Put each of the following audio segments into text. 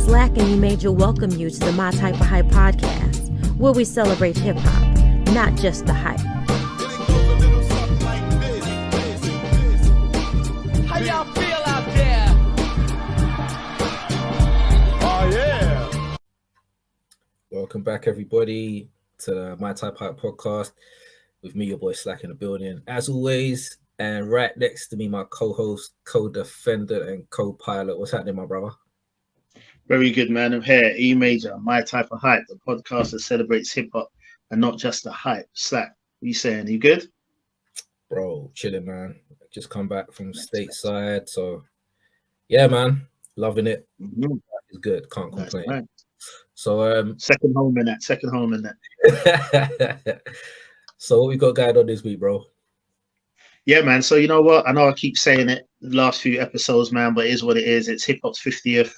Slack and you Major welcome you to the My Type of Hype podcast, where we celebrate hip-hop, not just the hype. How y'all feel out there? Oh, yeah. Welcome back, everybody, to the My Type of Hype podcast with me, your boy Slack in the building, as always. And right next to me, my co-host, co-defendant, and co-pilot. What's happening, my brother? Very good, man. I'm here. E Major, My Type of Hype, the podcast that celebrates hip hop and not just the hype. Slack, what you saying? You good? Bro, chilling, man. Just come back from stateside. So, yeah, man. Loving it. Mm-hmm. It's good. Can't complain. Right. So, second home in that. So, what we got going on this week, bro? Yeah, man. So, you know what? I know I keep saying it the last few episodes, man, but it is what it is. It's hip hop's 50th.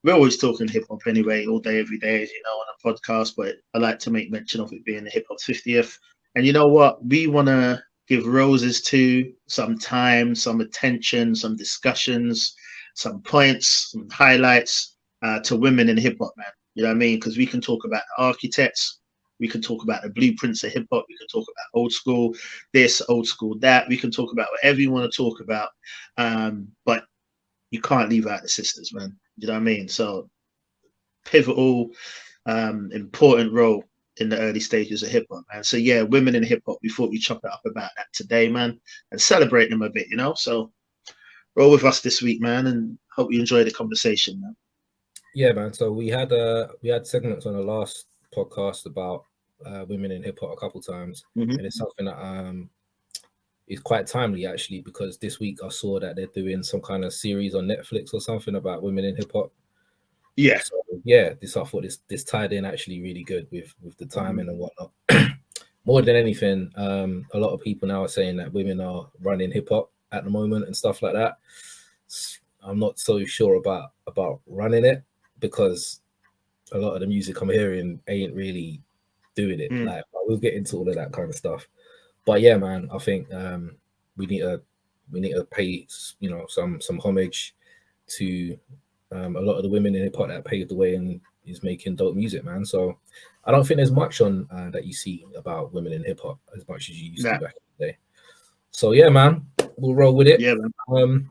We're always talking hip hop anyway, all day, every day, you know, on a podcast, but I like to make mention of it being the hip hop's 50th. And you know what? We want to give roses to some time, some attention, some discussions, some points, some highlights to women in hip hop, man. You know what I mean? Because we can talk about the architects, we can talk about the blueprints of hip hop, we can talk about old school this, old school that, we can talk about whatever you want to talk about. But you can't leave out the sisters, man. You know what I mean? So pivotal, important role in the early stages of hip hop, man. So yeah, women in hip hop, we thought we'd chop it up about that today, man, and celebrate them a bit, you know? So roll with us this week, man, and hope you enjoy the conversation, man. Yeah, man. So we had segments on the last podcast about women in hip hop a couple times, and it's something that is quite timely actually, because this week I saw that they're doing some kind of series on Netflix or something about women in hip hop. Yeah. So, yeah, I thought this tied in actually really good with the timing and whatnot. More than anything, a lot of people now are saying that women are running hip hop at the moment and stuff like that. I'm not so sure about running it, because a lot of the music I'm hearing ain't really doing it. Like, we'll get into all of that kind of stuff. But yeah, man, I think we need to pay, you know, some homage to a lot of the women in hip hop that paved the way and is making dope music, man. So I don't think there's much on that you see about women in hip hop as much as you used to back in the day. So yeah, man, we'll roll with it. Yeah, man.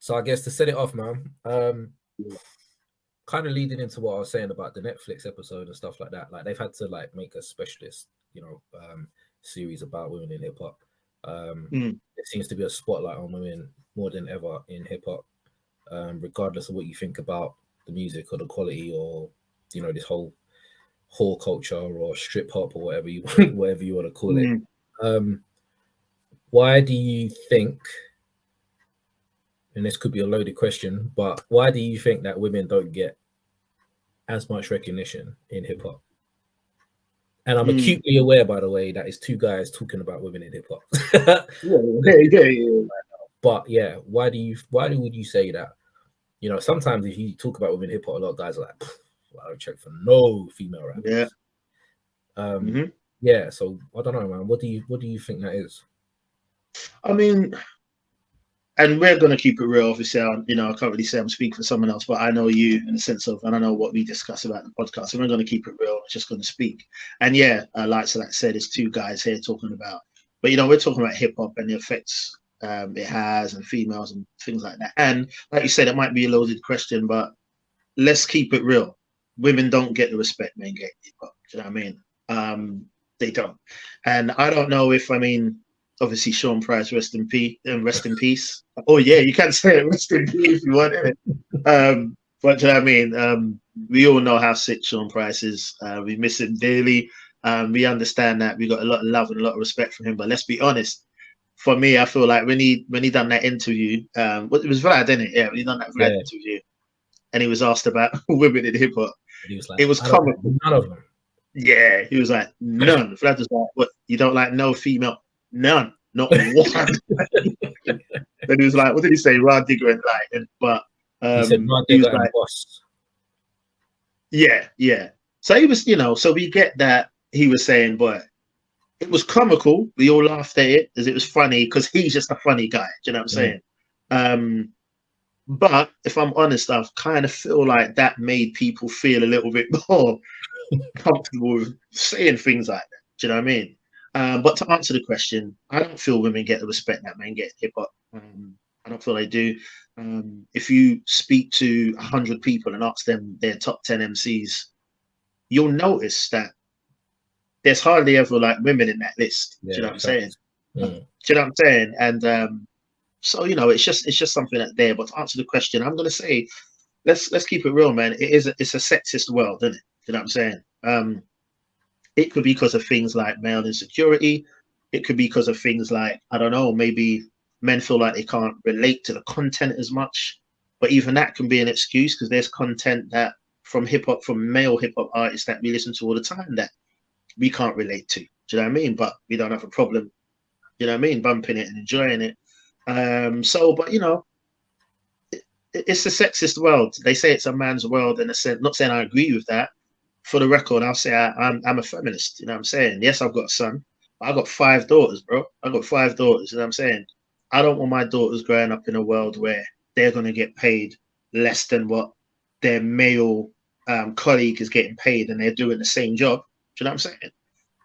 So I guess to set it off, man, kind of leading into what I was saying about the Netflix episode and stuff like that. Like, they've had to like make a specialist, you know, series about women in hip hop. There seems to be a spotlight on women more than ever in hip hop, regardless of what you think about the music or the quality, or, you know, this whole culture or strip hop or whatever you want to call it. Why do you think, and this could be a loaded question, but why do you think that women don't get as much recognition in hip hop? And I'm acutely aware, by the way, that it's two guys talking about women in hip hop. Yeah. But yeah, why would you say that? You know, sometimes if you talk about women in hip hop, a lot of guys are like, I don't check for no female rappers. Yeah. Yeah. So I don't know, man. What do you think that is? I mean, and we're going to keep it real. Obviously, I can't really say I'm speaking for someone else, but I know you in the sense of, and I know what we discuss about the podcast. And we're going to keep it real. I'm just going to speak. And yeah, like Select said, it's two guys here talking about, but, you know, we're talking about hip hop and the effects it has, and females and things like that. And like you said, it might be a loaded question, but let's keep it real. Women don't get the respect men get in hip hop. Do you know what I mean? They don't. And I don't know if, obviously, Sean Price, rest in peace. Oh yeah, you can say it, rest in peace if you want it. But you know what I mean? We all know how sick Sean Price is. We miss him dearly. We understand that. We got a lot of love and a lot of respect for him. But let's be honest. For me, I feel like when he done that interview, it was Vlad, didn't it? Yeah, when he done that Vlad interview, and he was asked about women in hip hop. Like, it was comical. None of them. Yeah, he was like, none. Vlad was like, what? You don't like no female? None, not one. Then he was like, what did he say? Rod Digger and like, but he said Rod Digger and Boss. Yeah. So he was, so we get that he was saying, but it was comical. We all laughed at it as it was funny because he's just a funny guy. Do you know what I'm saying? But if I'm honest, I kind of feel like that made people feel a little bit more comfortable with saying things like that. Do you know what I mean? But to answer the question, I don't feel women get the respect that men get hip hop. I don't feel they do. If you speak to 100 people and ask them their top 10 MCs, you'll notice that there's hardly ever like women in that list. Do you know what I'm saying? Do you know what I'm saying? And so it's just something that's there. But to answer the question, I'm gonna say let's keep it real, man. It's a sexist world, isn't it? Do you know what I'm saying? It could be because of things like male insecurity. It could be because of things like, I don't know, maybe men feel like they can't relate to the content as much. But even that can be an excuse, because there's content that from male hip hop artists that we listen to all the time that we can't relate to. Do you know what I mean? But we don't have a problem, you know what I mean, bumping it and enjoying it. But it's a sexist world. They say it's a man's world in a sense. Not saying I agree with that. For the record, I'll say I'm a feminist. You know what I'm saying? Yes, I've got a son. But I got 5 daughters, bro. I got 5 daughters. You know what I'm saying? I don't want my daughters growing up in a world where they're going to get paid less than what their male colleague is getting paid, and they're doing the same job. Do you know what I'm saying?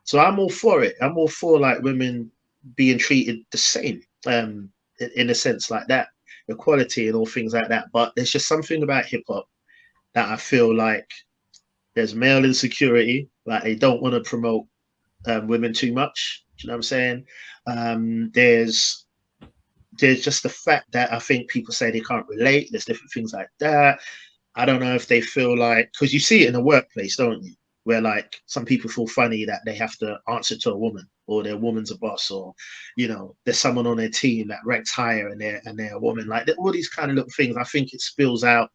So I'm all for it. I'm all for like women being treated the same, in a sense like that, equality and all things like that. But there's just something about hip hop that I feel like there's male insecurity, like they don't want to promote women too much. Do you know what I'm saying? There's just the fact that I think people say they can't relate. There's different things like that. I don't know if they feel like, because you see it in the workplace, don't you? Where like some people feel funny that they have to answer to a woman, or their woman's a boss, or there's someone on their team that ranks higher and they're a woman. Like all these kind of little things. I think it spills out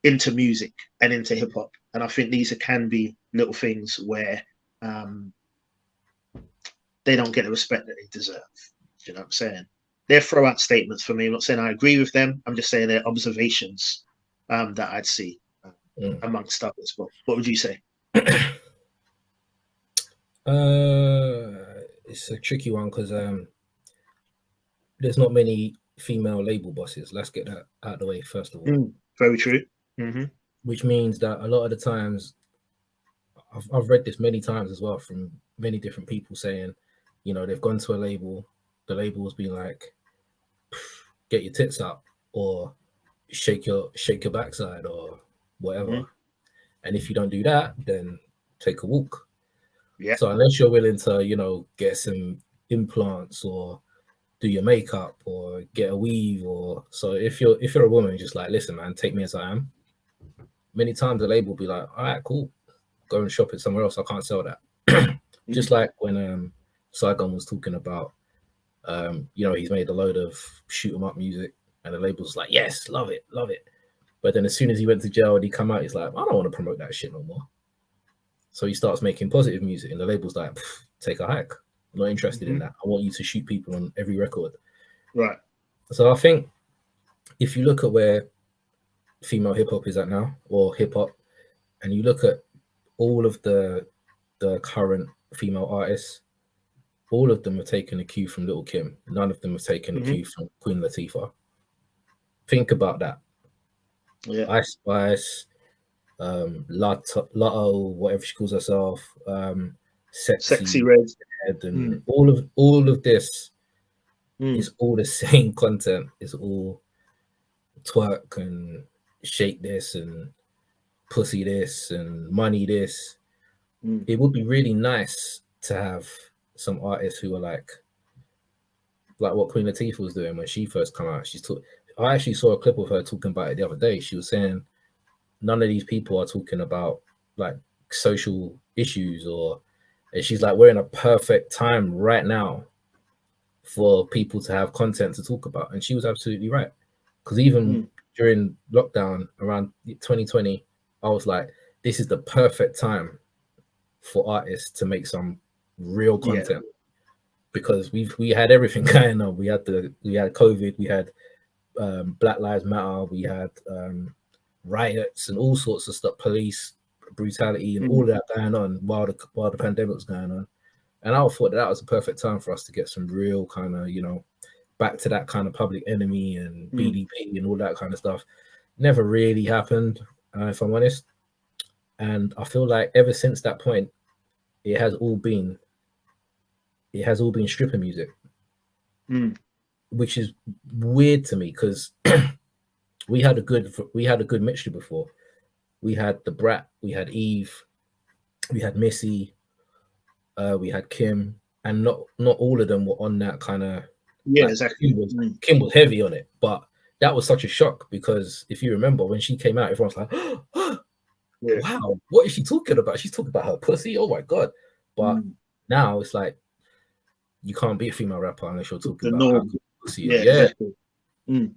into music and into hip hop, and I think these can be little things where they don't get the respect that they deserve. Do you know what I'm saying? They're throw out statements for me. I'm not saying I agree with them. I'm just saying they're observations that I'd see amongst others. But what would you say? It's a tricky one because there's not many female label bosses. Let's get that out of the way first of all. Very true. Which means that a lot of the times, I've read this many times as well from many different people saying, they've gone to a label, the label's been like, get your tits up, or shake your backside, or whatever. And if you don't do that, then take a walk. Yeah. So unless you're willing to, get some implants or do your makeup or get a weave, or so if you're a woman, just like, listen, man, take me as I am. Many times the label will be like, all right, cool, go and shop it somewhere else. I can't sell that. Just like when Saigon was talking about, he's made a load of shoot 'em up music, and the label's like, yes, love it. But then as soon as he went to jail and he come out, he's like, I don't want to promote that shit no more. So he starts making positive music, and the label's like, take a hike. I'm not interested in that. I want you to shoot people on every record. Right. So I think if you look at where female hip hop is at now, or hip hop, and you look at all of the current female artists, all of them have taken a cue from Lil' Kim. None of them have taken a cue from Queen Latifah. Think about that. Yeah. Ice Spice, Lotto, whatever she calls herself, Sexy Red, and all of this is all the same content. It's all twerk and shake this and pussy this and money this. It would be really nice to have some artists who are like what Queen Latifah was doing when she first came out. I actually saw a clip of her talking about it the other day. She was saying none of these people are talking about like social issues, and she's like, we're in a perfect time right now for people to have content to talk about. And she was absolutely right. Because even during lockdown around 2020, I was like, this is the perfect time for artists to make some real content, because we had everything going on. We had COVID, we had Black Lives Matter, we had riots and all sorts of stuff, police brutality and all of that going on while the pandemic was going on. And I thought that was a perfect time for us to get some real kind of back to that kind of Public Enemy and BDP and all that kind of stuff never really happened, if I'm honest. And I feel like ever since that point, it has all been stripper music, which is weird to me because we had a good mixture before. We had the Brat, we had Eve, we had Missy, we had Kim, and not all of them were on that kind of. Yeah, like, exactly. Kim was heavy on it, but that was such a shock because if you remember when she came out, everyone's like, wow, what is she talking about? She's talking about her pussy. Oh my god! But now it's like you can't be a female rapper unless you're talking about her pussy. Yeah. Exactly.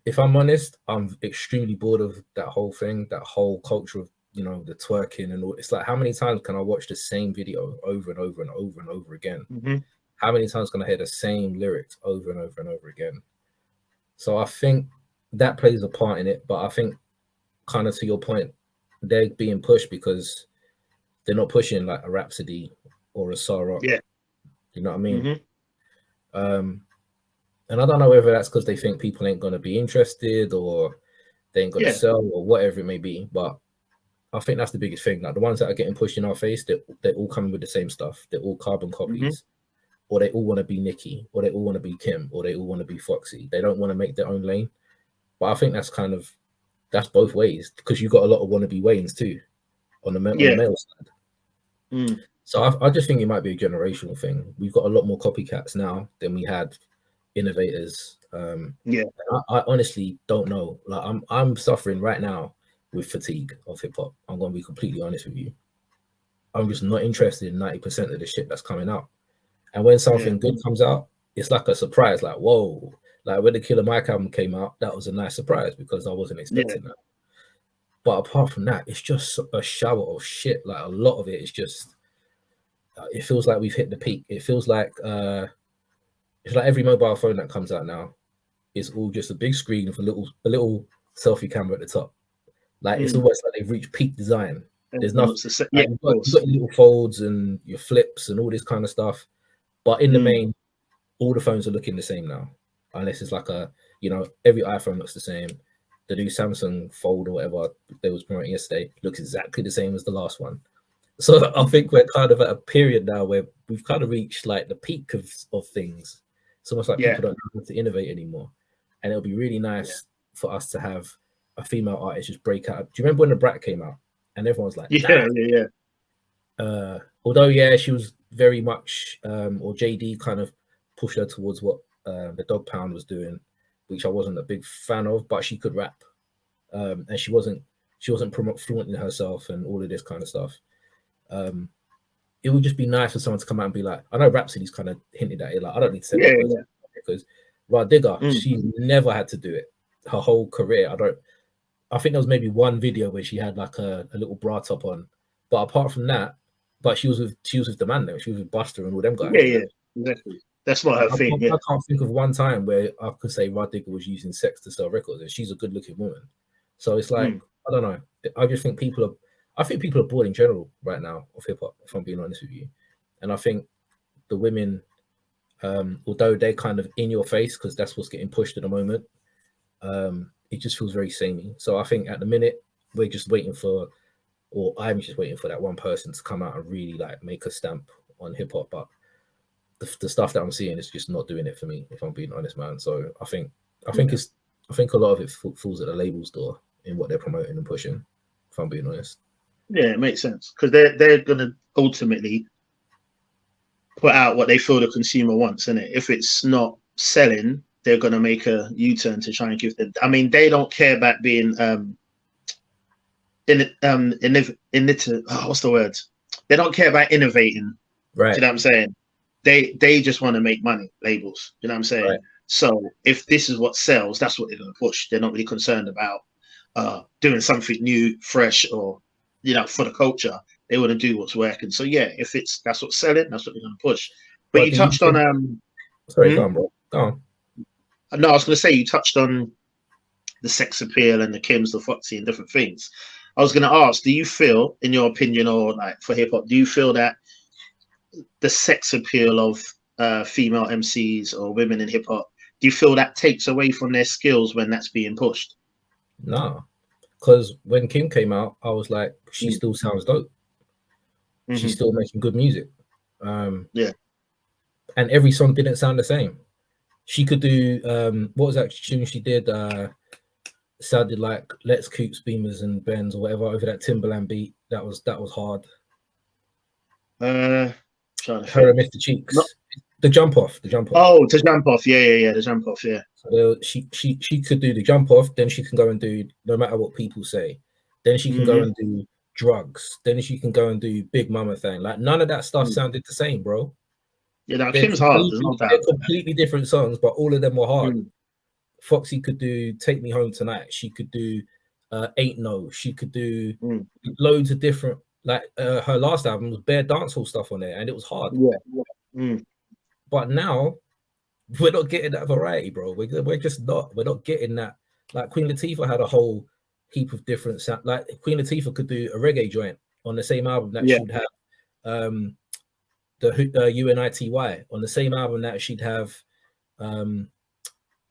If I'm honest, I'm extremely bored of that whole thing, that whole culture of the twerking and all. It's like, how many times can I watch the same video over and over and over and over again? How many times can I hear the same lyrics over and over and over again? So I think that plays a part in it, but I think kind of to your point, they're being pushed because they're not pushing like a Rhapsody or a Sarah. Yeah. You know what I mean? And I don't know whether that's because they think people ain't going to be interested or they ain't going to sell or whatever it may be. But I think that's the biggest thing. Like the ones that are getting pushed in our face, they're all coming with the same stuff. They're all carbon copies. Or they all want to be Nicki, or they all want to be Kim, or they all want to be Foxy. They don't want to make their own lane. But I think that's both ways because you got a lot of wannabe Waynes too on the male side. So I just think it might be a generational thing. We've got a lot more copycats now than we had innovators. I honestly don't know. Like I'm suffering right now with fatigue of hip hop. I'm going to be completely honest with you. I'm just not interested in 90% of the shit that's coming out. And when something good comes out, it's like a surprise. Like, whoa! Like when the Killer Mike album came out, that was a nice surprise because I wasn't expecting that. But apart from that, it's just a shower of shit. Like a lot of it is just. It feels like we've hit the peak. It feels like it's like every mobile phone that comes out now, it's all just a big screen with a little selfie camera at the top. Like it's almost like they've reached peak design. There's nothing. You've got your little folds and your flips and all this kind of stuff. But in the main, all the phones are looking the same now, unless it's like every iPhone looks the same. The new Samsung Fold or whatever they was promoting yesterday looks exactly the same as the last one. So I think we're kind of at a period now where we've kind of reached like the peak of things. It's almost like people don't know how to innovate anymore. And it'll be really nice for us to have a female artist just break out. Do you remember when the Brat came out? And everyone's like, although she was very much or JD kind of pushed her towards what the Dog Pound was doing, which I wasn't a big fan of, but she could rap, and she wasn't flaunting herself and all of this kind of stuff. It would just be nice for someone to come out and be like, I know Rhapsody's kind of hinted at it, like I don't need to say that because Rah Digga, she never had to do it her whole career. I think there was maybe one video where she had like a little bra top on, but apart from that, but she was with the man there. She was with Buster and all them guys. Exactly. That's not her thing. I can't think of one time where I could say Rah Digga was using sex to sell records, and she's a good-looking woman. So it's like I don't know. I just think people are bored in general right now of hip hop. If I'm being honest with you, and I think the women, although they're kind of in your face because that's what's getting pushed at the moment, it just feels very samey. So I think at the minute we're just waiting for. Or I'm just waiting for that one person to come out and really like make a stamp on hip hop. But the stuff that I'm seeing is just not doing it for me, if I'm being honest, man. So I think a lot of it falls at the label's door in what they're promoting and pushing, if I'm being honest. Yeah, it makes sense because they're gonna ultimately put out what they feel the consumer wants, and if it's not selling, they're gonna make a U-turn to try and give them. I mean, they don't care about being what's the word? They don't care about innovating. Right. Do you know what I'm saying? They just want to make money, labels. You know what I'm saying? Right. So if this is what sells, that's what they're going to push. They're not really concerned about doing something new, fresh, or for the culture. They want to do what's working. So yeah, if that's what's selling, that's what they're going to push. But you touched on sorry, go on, bro. Go on. No, I was going to say you touched on the sex appeal and the Kims, the Foxy, and different things. I was going to ask, do you feel, in your opinion, or like for hip hop, do you feel that the sex appeal of female MCs or women in hip hop do you feel that takes away from their skills when that's being pushed? No, because when Kim came out, I was like, she still sounds dope. She's still making good music. Yeah. And every song didn't sound the same. She could do what was that tune she did? Sounded like Let's Coops, Beamers and Bends or whatever over that Timberland beat. That was hard. Her and Mr. Cheeks. No. The jump off. Oh, to jump off. Yeah. The jump off. Yeah. So she could do the jump off. Then she can go and do No Matter What People Say. Then she can go and do Drugs. Then she can go and do Big Mama Thing. Like none of that stuff sounded the same, bro. Yeah, that Kim's hard. They're completely different songs, but all of them were hard. Foxy could do Take Me Home Tonight. She could do Ain't No. She could do loads of different. Like her last album was bare dancehall stuff on there, and it was hard. Yeah. But now we're not getting that variety, bro. We're just not. We're not getting that. Like Queen Latifah had a whole heap of different sound. Like Queen Latifah could do a reggae joint on the same album that she'd have the UNITY on the same album that she'd have. What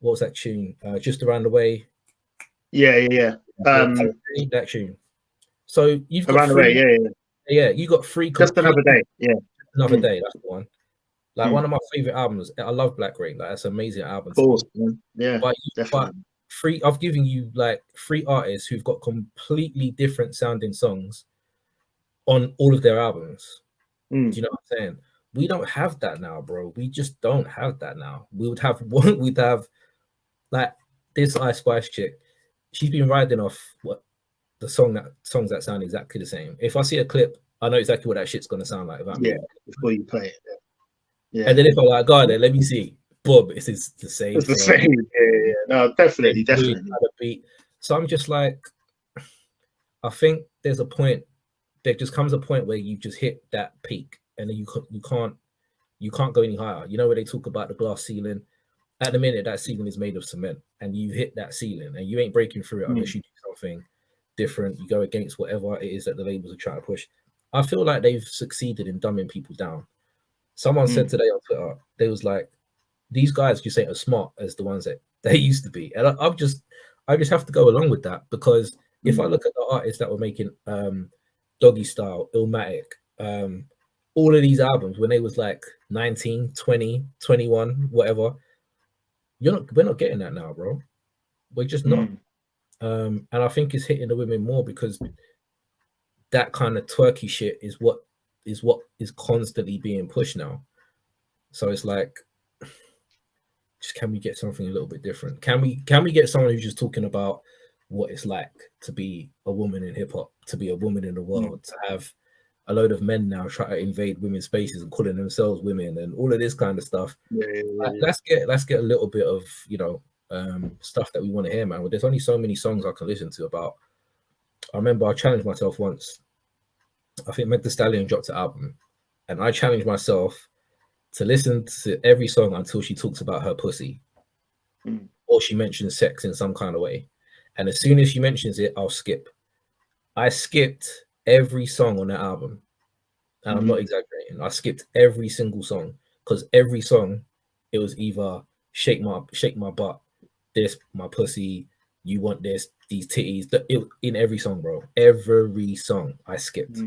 was that tune? Just Around the Way. Yeah. That tune. So you've got Around the Way. Yeah. You got three. Just Another Day. Yeah. Another Day. That's the one. Like one of my favorite albums. I love Black Rain. Like that's an amazing album. Of course, yeah. But definitely. I've given you like 3 artists who've got completely different sounding songs on all of their albums. Do you know what I'm saying? We don't have that now, bro. We just don't have that now. We'd have like this Ice Spice chick. She's been riding off songs that sound exactly the same. If I see a clip, I know exactly what that shit's gonna sound like. Before you play it. Yeah. And then if I like, go there, let me see. Boom, it's the same. It's the same. Yeah. No, definitely. So I'm just like, I think there's a point. There just comes a point where you just hit that peak, and then you can't go any higher. You know where they talk about the glass ceiling. At the minute, that ceiling is made of cement, and you hit that ceiling, and you ain't breaking through it unless you do something different. You go against whatever it is that the labels are trying to push. I feel like they've succeeded in dumbing people down. Someone said today on Twitter, they was like, these guys just ain't as smart as the ones that they used to be. And I just have to go along with that, because if I look at the artists that were making Doggy Style, Illmatic, all of these albums when they was like 19, 20, 21, whatever, we're not getting that now, bro. We're just not. And I think it's hitting the women more because that kind of twerky shit is what is constantly being pushed now. So it's like, just can we get something a little bit different? Can we get someone who's just talking about what it's like to be a woman in hip hop, to be a woman in the world, to have a load of men now try to invade women's spaces and calling themselves women and all of this kind of stuff. Let's get a little bit of stuff that we want to hear, man. Well, there's only so many songs I can listen to about. I remember I challenged myself once. I think Meg Thee Stallion dropped an album, and I challenged myself to listen to every song until she talks about her pussy or she mentions sex in some kind of way. And as soon as she mentions it, I'll skip. I skipped every song on that album. And I'm not exaggerating. I skipped every single song, because every song, it was either shake my butt, this, my pussy, you want this, these titties. In every song, bro. Every song I skipped.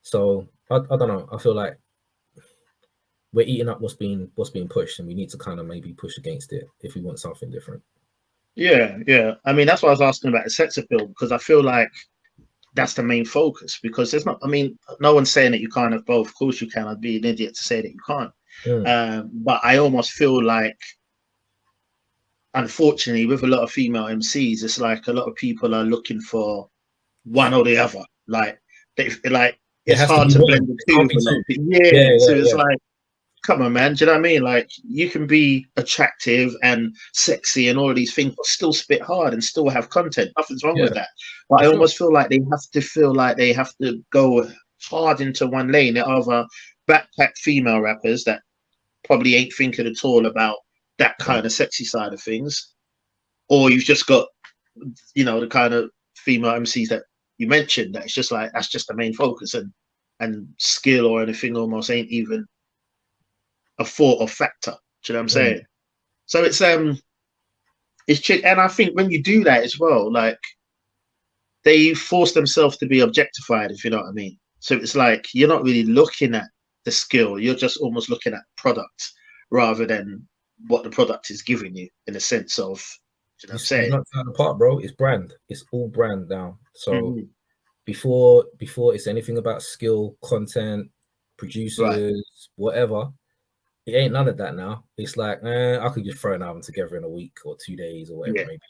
So I don't know. I feel like we're eating up what's being pushed, and we need to kind of maybe push against it if we want something different. Yeah. I mean, that's why I was asking about the sex appeal, because I feel like that's the main focus. Because there's not. I mean, no one's saying that you can't have both. Of course, you can. I'd be an idiot to say that you can't. But I almost feel like, unfortunately, with a lot of female MCs, it's like a lot of people are looking for one or the other. Like it's hard to blend the two. It's like, come on, man. Do you know what I mean? Like, you can be attractive and sexy and all of these things, but still spit hard and still have content. Nothing's wrong with that. But I almost feel like they have to go hard into one lane. They're either backpack female rappers that probably ain't thinking at all about that kind of sexy side of things, or you've just got, the kind of female MCs that you mentioned, that it's just like, that's just the main focus, and skill or anything almost ain't even a thought or factor. Do you know what I'm saying? So it's chick, and I think when you do that as well, like they force themselves to be objectified, if you know what I mean. So it's like you're not really looking at the skill; you're just almost looking at product rather than what the product is giving you, in a sense of, you know what I'm You're saying? not found apart, bro. It's brand. It's all brand now. So Mhm. before it's anything about skill, content, Right. producers, whatever. It ain't none of that now. It's like, I could just throw an album together in a week or 2 days or whatever Yeah. it may be.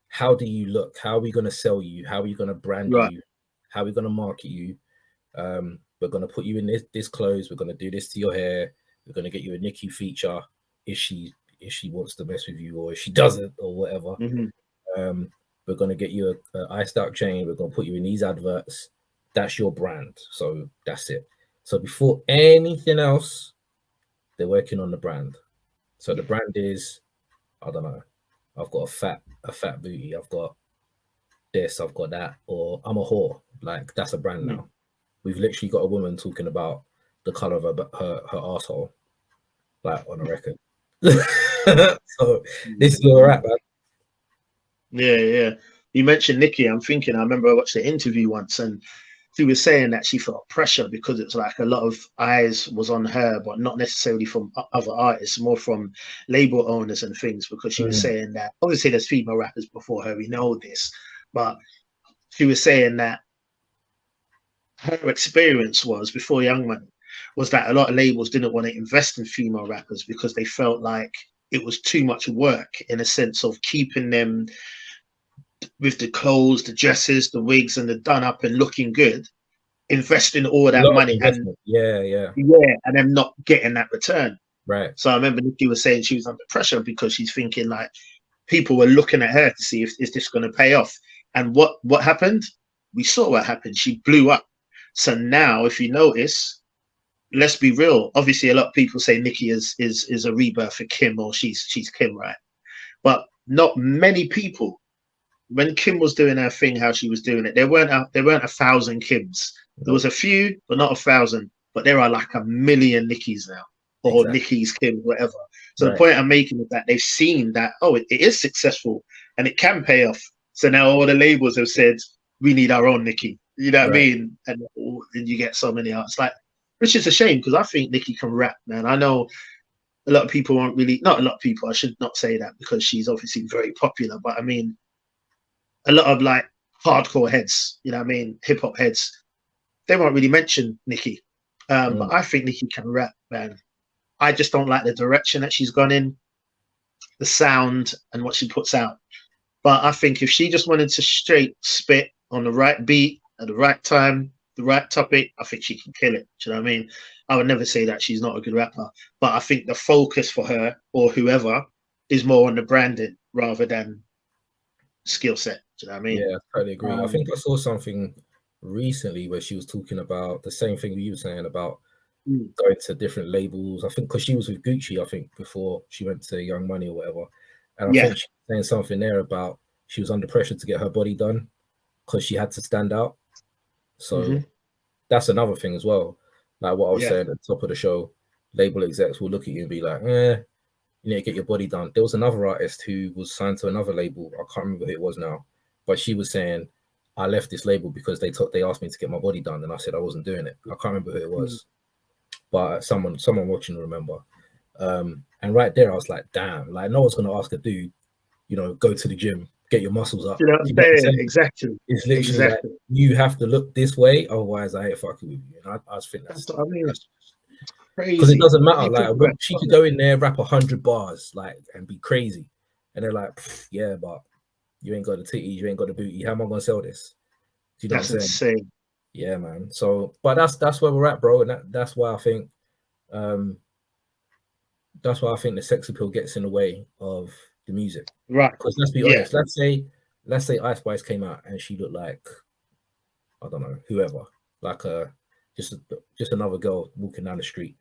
How do you look? How are we going to sell you? How are we going to brand Right. you? How are we going to market you? We're going to put you in this clothes. We're going to do this to your hair. We're going to get you a Nicki feature if she wants to mess with you, or if she doesn't, or whatever. Hmm. We're going to get you a iced out chain. We're going to put you in these adverts. That's your brand. So that's it. So before anything else, they're working on the brand. So the brand is, I don't know, I've got a fat booty, I've got this, I've got that, or I'm a whore. Like that's a brand now. We've literally got a woman talking about the color of her asshole, like on a record. So this is where we're at, man. Yeah, yeah. You mentioned Nikki. I'm thinking. I remember I watched the interview once, and she was saying that she felt pressure because it's like a lot of eyes was on her, but not necessarily from other artists, more from label owners and things. Because she was saying that obviously there's female rappers before her, we know this, but she was saying that her experience was before Young Money was that a lot of labels didn't want to invest in female rappers because they felt like it was too much work in a sense of keeping them with the clothes, the dresses, the wigs, and the done up and looking good, investing all A that lot of money and investment. Yeah, and them not getting that return. right. So I remember Nikki was saying she was under pressure because she's thinking like people were looking at her to see if is this going to pay off. And what happened? We saw what happened. She blew up. So now, if you notice, let's be real. Obviously, a lot of people say Nikki is a rebirth for Kim, or she's Kim, right? But not many people. When Kim was doing her thing, how she was doing it, there weren't 1,000 Kims. There was a few, but not 1,000. But there are like 1,000,000 Nikkis now, or Exactly. Nikki's, Kim, whatever. So Right. the point I'm making is that they've seen that it is successful and it can pay off. So now all the labels have said we need our own Nikki. You know what I mean? And you get so many artists like, which is a shame because I think Nikki can rap, man. I know a lot of people aren't really, not a lot of people. I should not say that because she's obviously very popular, but I mean a lot of like hardcore heads, you know what I mean, hip hop heads, they won't really mention Nikki. But I think Nikki can rap, man. I just don't like the direction that she's gone in, the sound and what she puts out. But I think if she just wanted to straight spit on the right beat at the right time, the right topic, I think she can kill it. Do you know what I mean? I would never say that she's not a good rapper, but I think the focus for her or whoever is more on the branding rather than skill set. Do you know what I mean? Yeah, I totally agree. I think I saw something recently where she was talking about the same thing you were saying about going to different labels. I think because she was with Gucci, I think before she went to Young Money or whatever. And I think she was saying something there about she was under pressure to get her body done because she had to stand out. So that's another thing as well. Like what I was saying at the top of the show, label execs will look at you and be like, you need to get your body done. There was another artist who was signed to another label. I can't remember who it was now, but she was saying, I left this label because they asked me to get my body done, and I said I wasn't doing it. I can't remember who it was, but someone watching will remember. And right there, I was like, damn, like no one's gonna ask a dude, go to the gym, get your muscles up. You know what I'm saying? Exactly. It's literally like you have to look this way, otherwise I ain't fucking with you. And I just think that's what I mean. Crazy. Because it doesn't matter. Like she could go in there, rap 100 bars, like, and be crazy, and they're like, yeah, but you ain't got the titties, you ain't got the booty. How am I gonna sell this? Do you know what I'm saying? Insane. Yeah, man. So, but that's where we're at, bro, and that's why I think, the sex appeal gets in the way of the music, right? Because let's be honest. Let's say Ice Spice came out and she looked like, I don't know, whoever, like just another girl walking down the street.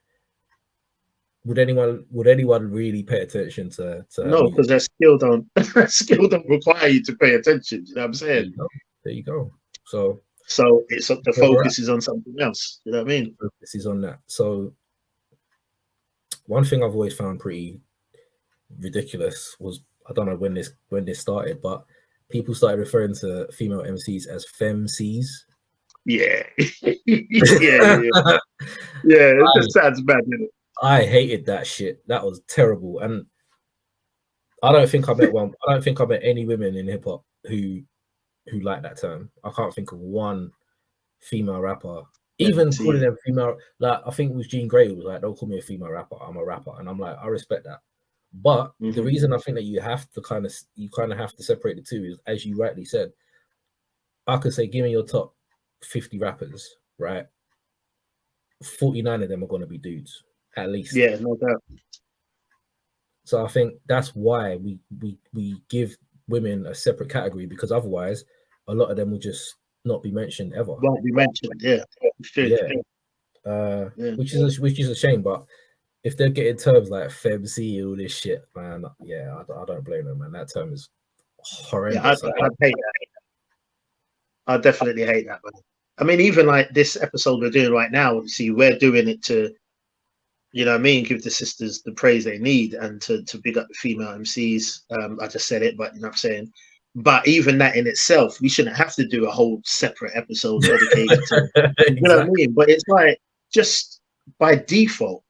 Would anyone really pay attention to no, because their skill don't require you to pay attention. You know what I'm saying? There you go. So it's the focus is on something else. You know what I mean? Focus is on that. So one thing I've always found pretty ridiculous was, I don't know when this started, but people started referring to female MCs as femcs. Yeah. yeah. It just sounds bad, doesn't it? I hated that shit. That was terrible. And I don't think I met any women in hip hop who like that term. I can't think of one female rapper. Even calling them female, like I think it was Jean Grey who was like, "Don't call me a female rapper. I'm a rapper," and I'm like, I respect that. But the reason I think that you have to kind of have to separate the two is, as you rightly said, I could say, give me your top 50 rappers, right? 49 of them are going to be dudes, at least. Yeah, no doubt. So I think that's why we give women a separate category, because otherwise a lot of them will just not be mentioned ever. Won't be mentioned, yeah. Which is a shame. But if they're getting terms like femc, all this shit, man, yeah, I don't blame them, man. That term is horrendous. Yeah, I'd hate that. I definitely hate that, man. I mean, even like this episode we're doing right now, obviously we're doing it to, you know what I mean, give the sisters the praise they need and to big up the female MCs. I just said it, but you know what I'm saying? But even that in itself, we shouldn't have to do a whole separate episode dedicated to Exactly. You know what I mean? But it's like, just by default,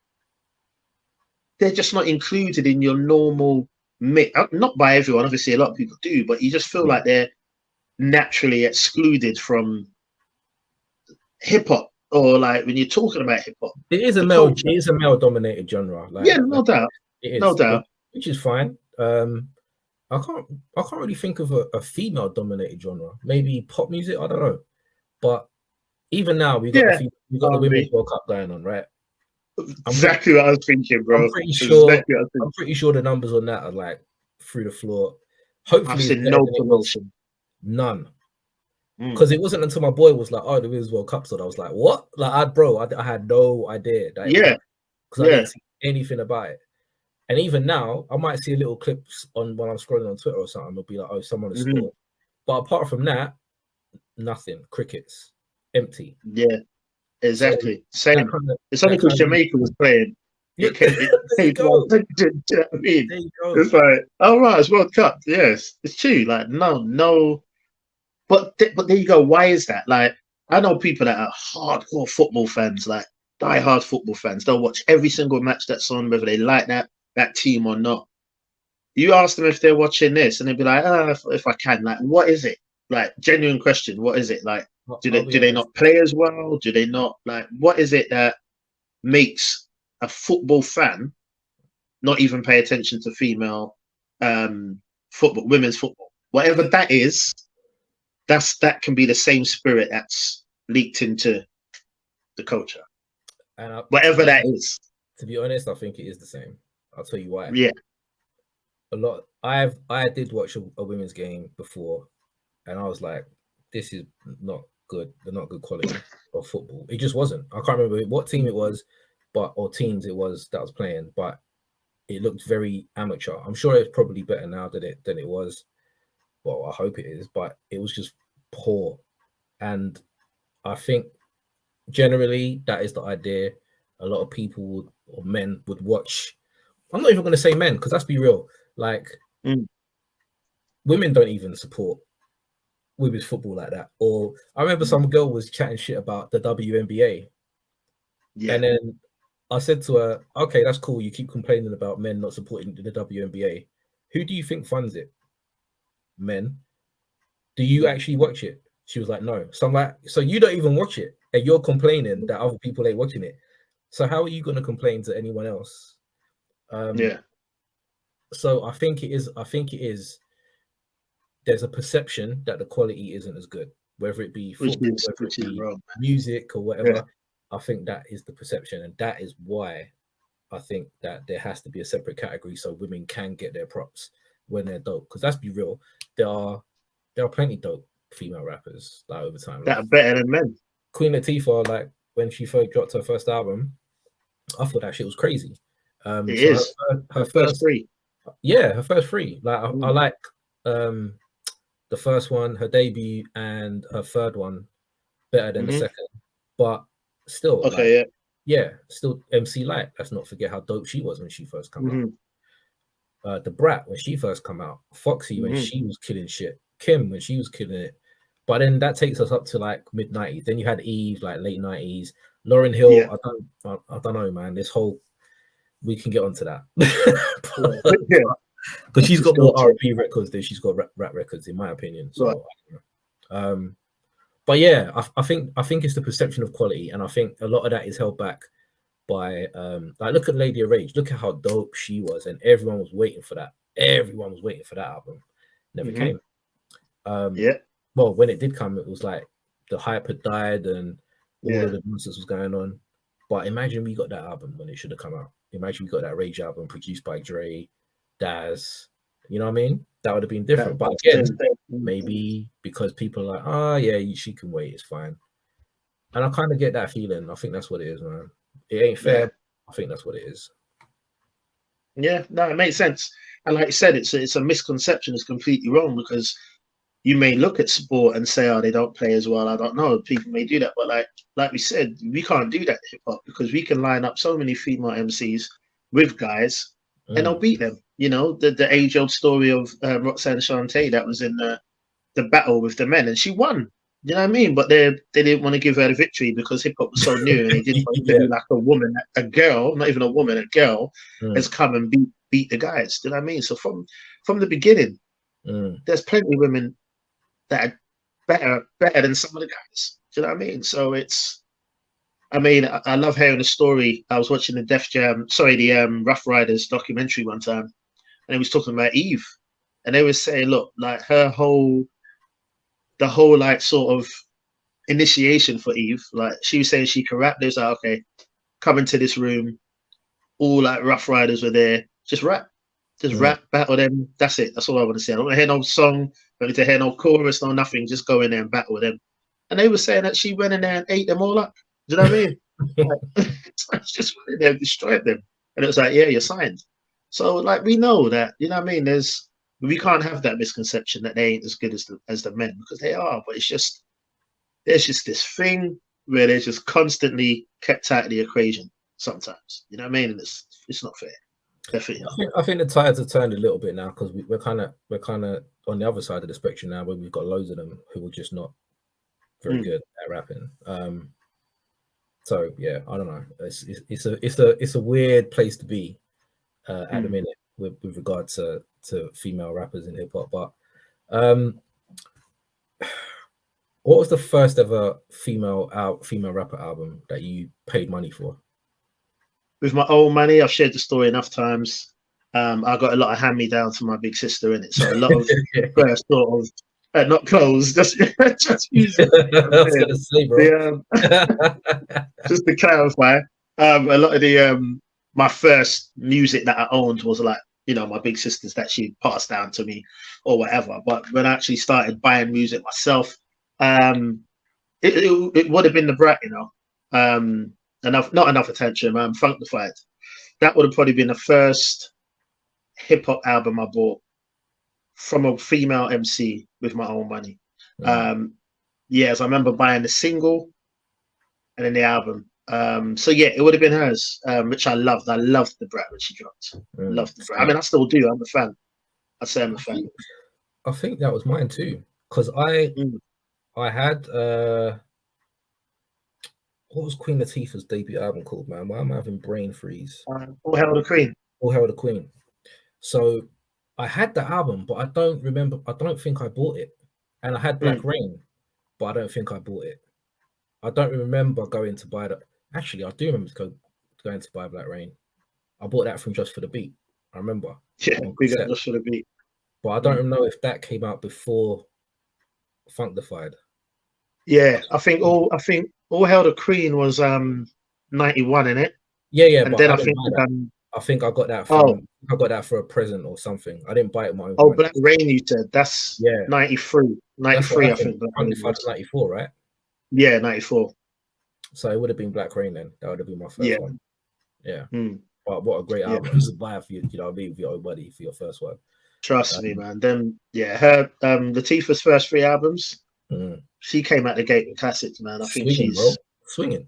they're just not included in your normal mix. Not by everyone, obviously a lot of people do, but you just feel like they're naturally excluded from hip hop, or like when you're talking about hip hop. It is a male dominated genre. Like, yeah, no doubt. It is, no doubt. Which is fine. I can't really think of a female dominated genre. Maybe pop music, I don't know. But even now we got the Women's World Cup going on, right? Exactly what I was thinking, bro. I'm pretty sure the numbers on that are like through the floor. Hopefully, I've seen no promotion. None. Because it wasn't until my boy was like, "Oh, the Women's World Cup," so I was like, "What?" Like, I had no idea. That because I didn't see anything about it. And even now, I might see a little clips on when I'm scrolling on Twitter or something. It'll be like, "Oh, someone has scored." But apart from that, nothing. Crickets, empty. Yeah, exactly. So same. It's only because Jamaica was playing. There you go. Do you know what I mean? There you go. It's like, oh right, it's World Cup. Yes, it's true. Like, no. But there you go. Why is that? Like, I know people that are hardcore football fans, like die-hard football fans. They'll watch every single match that's on, whether they like that team or not. You ask them if they're watching this, and they'd be like, if I can. Like, what is it? Like, genuine question. What is it? Like, do they not play as well? Do they not, like, what is it that makes a football fan not even pay attention to female football, women's football? Whatever that is, that can be the same spirit that's leaked into the culture. And whatever that is. To be honest, I think it is the same. I'll tell you why. Yeah. I did watch a women's game before, and I was like, this is not good. They're not good quality of football. It just wasn't. I can't remember what team it was, or teams it was that was playing, but it looked very amateur. I'm sure it's probably better now than it was. Well, I hope it is, but it was just poor. And I think generally that is the idea. A lot of people or men would watch. I'm not even going to say men, because let's be real. Like, women don't even support women's football like that. Or I remember some girl was chatting shit about the WNBA. Yeah. And then I said to her, okay, that's cool. You keep complaining about men not supporting the WNBA. Who do you think funds it? Men. Do you actually watch it? She was like, no. So I'm like, so you don't even watch it, and you're complaining that other people ain't watching it. So how are you going to complain to anyone else? So I think it is. There's a perception that the quality isn't as good, whether it be football, whether it be music or whatever. Yeah. I think that is the perception, and that is why I think that there has to be a separate category so women can get their props when they're dope. Because let's be real, there are plenty dope female rappers like over time that are better than men. Queen Latifah, like when she first dropped her first album, I thought that shit was crazy. It is her first three. Yeah, her first three. Like I like the first one, her debut, and her third one better than the second. But still, still MC Light. Let's not forget how dope she was when she first came out. The Brat when she first come out, Foxy when she was killing shit, Kim when she was killing it. But then that takes us up to like mid 90s. Then you had Eve like late 90s. Lauryn Hill, Yeah. I don't know, man. This whole we can get onto that. Yeah. Because she's got more R&B records than she's got rap records, in my opinion. So, right. But yeah, I think it's the perception of quality, and I think a lot of that is held back by like look at Lady of Rage. Look at how dope she was, and everyone was waiting for that. Everyone was waiting for that album. Never came. Yeah. Well, when it did come, it was like the hype had died and all of the nonsense was going on. But imagine we got that album when it should have come out. Imagine we got that Rage album produced by Dre, Daz. You know what I mean? That would have been different. But again, maybe because people are like, oh yeah, she can wait, it's fine. And I kind of get that feeling. I think that's what it is, man. It ain't fair. Yeah. I think that's what it is. Yeah, no, it makes sense. And like you said, it's a misconception. It's completely wrong because you may look at sport and say, oh, they don't play as well. I don't know. People may do that. But like we said, we can't do that in hip hop because we can line up so many female MCs with guys and they'll beat them. You know, the age-old story of Roxanne Shante that was in the battle with the men and she won. You know what I mean? But they didn't want to give her the victory because hip hop was so new and they didn't want to be like a woman, a girl, not even a woman, a girl has come and beat the guys. Do you know what I mean? So from the beginning, there's plenty of women that are better than some of the guys. Do you know what I mean? So I love hearing the story. I was watching the Rough Riders documentary one time, and they was talking about Eve, and they were saying, look, like the whole like sort of initiation for Eve, like she was saying she could rap. They was like, okay, come into this room, all like Rough Riders were there, just rap. Just rap, battle them. That's it. That's all I want to say. I don't want to hear no song. I don't need to hear no chorus, no nothing. Just go in there and battle them. And they were saying that she went in there and ate them all up. Do you know what I mean? Like, just went in there and destroyed them. And it was like, yeah, you're signed. So like we know that, you know what I mean? We can't have that misconception that they ain't as good as the men because they are. But there's just this thing where they're just constantly kept out of the equation sometimes. You know what I mean? And it's not fair. Definitely. I think the tides have turned a little bit now because we're kind of on the other side of the spectrum now, where we've got loads of them who are just not very good at rapping. So yeah, I don't know. It's a weird place to be at the minute with regard to female rappers in hip hop. But what was the first ever female rapper album that you paid money for? With my own money, I've shared the story enough times. I got a lot of hand-me-down to my big sister in it, so a lot of first sort of not clothes, just music. I was gonna say, bro. Just to clarify, a lot of my first music that I owned was like, you know, my big sisters that she passed down to me or whatever. But when I actually started buying music myself, it would have been the Brat, you know. Not enough attention, man. Funkified. That would have probably been the first hip hop album I bought from a female MC with my own money. Yes, I remember buying the single and then the album. So yeah, it would have been hers, which I loved. I loved the Brat when she dropped. Loved the Brat. I mean, I still do. I'm a fan. I'd say I'm a fan. I think that was mine too, because I had what was Queen Latifah's debut album called, man? Why am I having brain freeze? All Hail the Queen. All Hail the Queen. So I had the album, but I don't think I bought it. And I had Black Rain, but I don't think I bought it. I don't remember going to buy that. Actually, I do remember going to buy Black Rain. I bought that from Just for the Beat. I remember. Yeah, we got Just for the Beat. But I don't know if that came out before Funkified. Yeah, I think All Hail the Queen was 91 in it. Yeah. And then I think I got that from I got that for a present or something. I didn't buy it my own. Oh, Black Rain, you said. That's 93. 93, I think. Funkified 94, right? Yeah, 94. So it would have been Black Rain then. That would have been my first one. Yeah. But what a great album to buy for you, you know what I mean, for your own buddy, for your first one. Trust me, man. Then her Latifah's first 3 albums, she came out the gate with classics, man. I think she's swinging.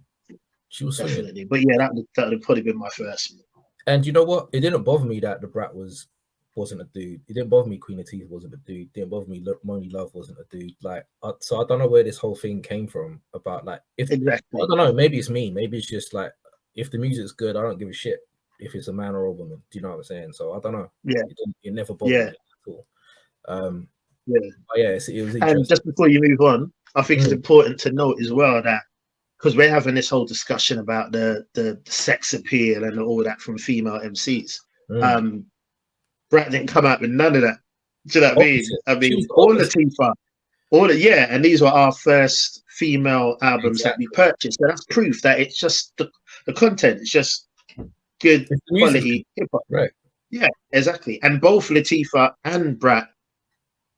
She was definitely swinging. But yeah, that would have probably been my first. And you know what? It didn't bother me that the Brat was wasn't a dude. It didn't bother me Queen Latifah wasn't a dude. It didn't bother me Moni Love wasn't a dude. Like, so I don't know where this whole thing came from about like if Exactly. I don't know. Maybe it's me. Maybe it's just like if the music's good, I don't give a shit if it's a man or a woman. Do you know what I'm saying? So I don't know. Yeah. It never bothered Yeah. me at all. Yeah. But yeah, it was interesting. And just before you move on, I think it's important to note as well that because we're having this whole discussion about the sex appeal and all that from female MCs. Brat didn't come out with none of that. Do you know what I mean? All Latifah, and these were our first female albums that we purchased. So that's proof that it's just the content. It's just good quality hip hop. Right. Yeah, exactly. And both Latifah and Brat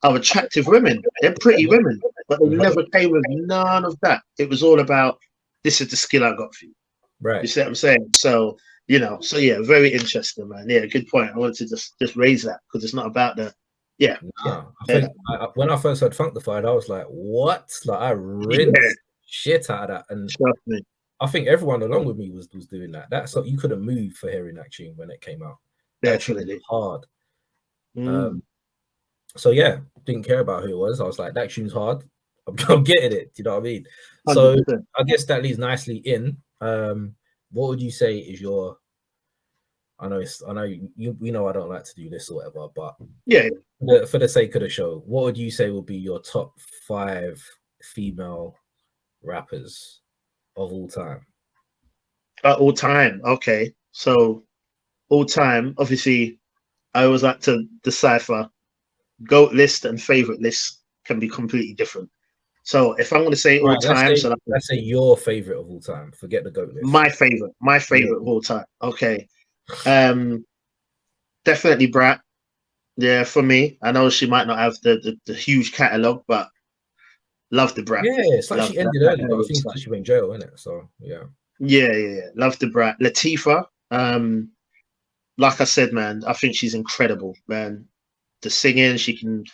are attractive women. They're pretty women, but they never came with none of that. It was all about, this is the skill I got for you. Right. You see what I'm saying? So, yeah, very interesting, man. Yeah, good point. I wanted to just raise that because it's not about the, I think when I first heard Funkified, I was like, what? Like, I rinsed shit out of that. And I think everyone along with me was doing that. That's so you couldn't move for hearing that tune when it came out. Definitely. Hard. So yeah, didn't care about who it was. I was like, that tune's hard. I'm getting it. Do you know what I mean? 100%. So I guess that leads nicely in. What would you say is your? I know you know I don't like to do this or whatever, but for the sake of the show, what would you say would be your top 5 female rappers of all time? All time, okay. So all time, obviously, I always like to decipher. GOAT list and favorite list can be completely different. So if I'm going to say all time, let's say your favorite of all time. Forget the GOAT list. My favorite of all time. Okay, definitely Brat. Yeah, for me, I know she might not have the huge catalog, but love the Brat. Yeah, it's like she ended early, but I think she went in jail, isn't it? So yeah. Love the Brat. Latifah. Like I said, man, I think she's incredible, man. The singing, she can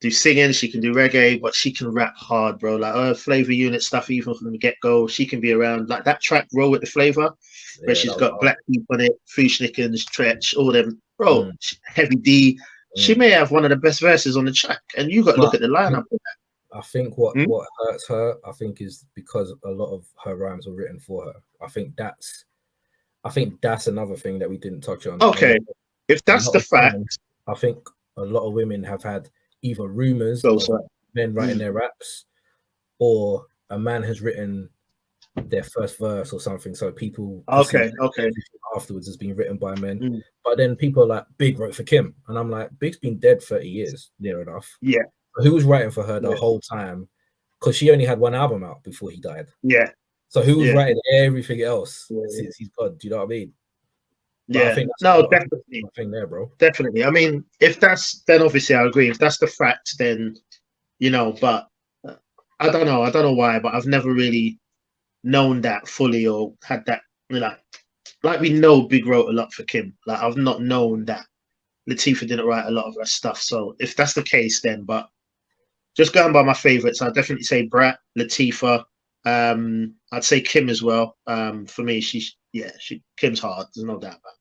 do singing, she can do reggae, but she can rap hard, bro. Like her Flavor Unit stuff, even from the get-go, she can be around. Like that track, Roll with the Flavor, where she's got Black Deep on it, Fushnikens, Tretch, all them. Bro, Heavy D. She may have one of the best verses on the track, and you got to look at the lineup. I think what hurts her, I think, is because a lot of her rhymes were written for her. I think that's another thing that we didn't touch on. Okay, if that's the fact, I think a lot of women have had either rumors of men writing their raps, or a man has written their first verse or something. So people afterwards has been written by men. But then people are like, Big wrote for Kim, and I'm like, Big's been dead 30 years, near enough. Yeah. Who was writing for her the whole time? Because she only had one album out before he died. Yeah. So who was writing everything else since he's gone? Do you know what I mean? But yeah. I think definitely. Thing there, bro. Definitely. I mean, if that's, then obviously I agree. If that's the fact, then, but I don't know. I don't know why, but I've never really known that fully or had that, like we know Big wrote a lot for Kim. Like I've not known that Latifah didn't write a lot of her stuff. So if that's the case, then, but just going by my favorites, I'd definitely say Brat, Latifah. I'd say Kim as well. For me, Kim's hard. There's no doubt about that.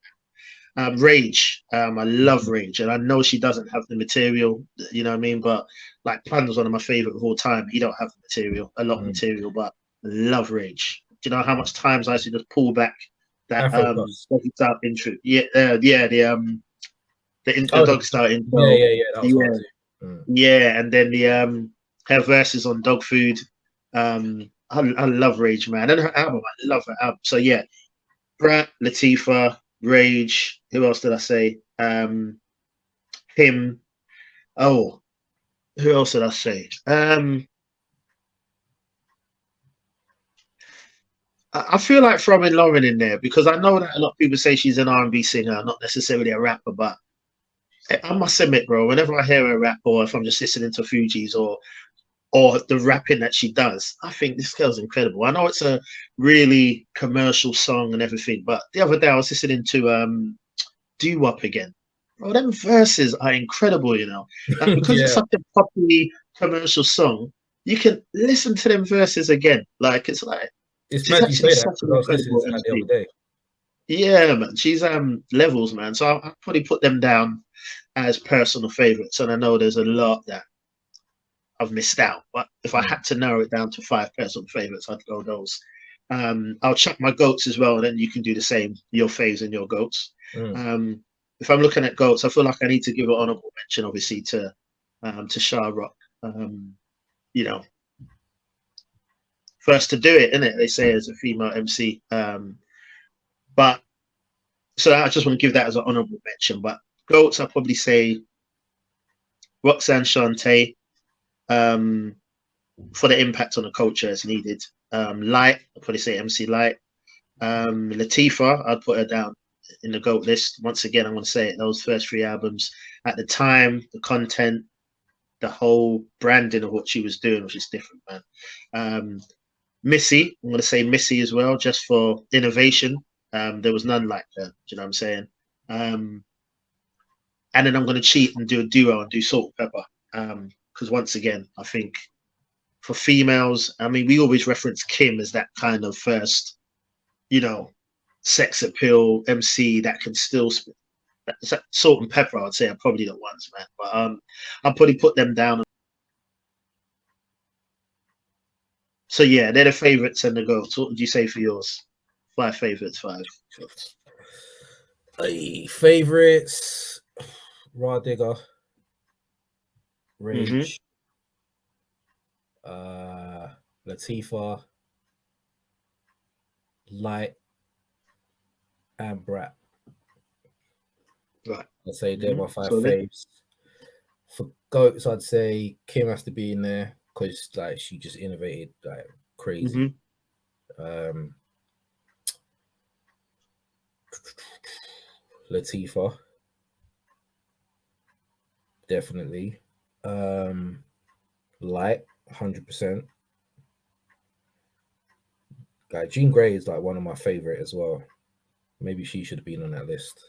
Rage. I love Rage, and I know she doesn't have the material. You know what I mean? But like Pun's one of my favorite of all time. He don't have the material, a lot of material, but I love Rage. Do you know how much times I used to just pull back that start intro? The dog start intro. Yeah, and then the her verses on Dog Food. I love Rage, man, and her album. I love her album. So yeah, Brat, Latifah, Rage. Who else did I say? Him. Oh, who else did I say? I feel like throwing Lauren in there because I know that a lot of people say she's an R&B singer, not necessarily a rapper, but I must admit, bro, whenever I hear her rap or if I'm just listening to Fugees or the rapping that she does, I think this girl's incredible. I know it's a really commercial song and everything, but the other day I was listening to Do Wop again. Bro, them verses are incredible, And because it's such a popular commercial song, you can listen to them verses again. Like it's mad you say that because I was listening to that the other day. Yeah, man. She's levels, man. So I'll probably put them down as personal favorites. And I know there's a lot that I've missed out. But if I Mm, had to narrow it down to 5 personal favorites, I'd go those. I'll chuck my goats as well, and then you can do the same, your faves and your goats. mm. If I'm looking at goats, I feel like I need to give an honorable mention, obviously, to Shah Rock. You know, first to do it, isn't it? They say as a female MC. But so I just want to give that as an honorable mention. But goats, I'll probably say Roxanne Shante, for the impact on the culture as needed. Light, I'll probably say MC Light. Latifah, I'd put her down in the GOAT list. Once again, I'm going to say it, those first 3 albums, at the time, the content, the whole branding of what she was doing was just different, man. Missy, I'm going to say Missy as well, just for innovation. There was none like her, do you know what I'm saying? And then I'm going to cheat and do a duo and do Salt and Pepper. Because once again, I think for females, I mean, we always reference Kim as that kind of first, sex appeal MC that can still spit. Salt and Pepper, I'd say, are probably the ones, man. But I'll probably put them down. So yeah, they're the favorites and the goats. What would you say for yours? 5 favorites, 5. Favorites: Raw Digger, Rage, Latifah, Light, and Brat. Right. I'd say they're my 5 So faves. For goats, I'd say Kim has to be in there because like she just innovated like crazy. Latifah, definitely. Light, 100%. Like Jean Grey is like one of my favorite as well. Maybe she should have been on that list.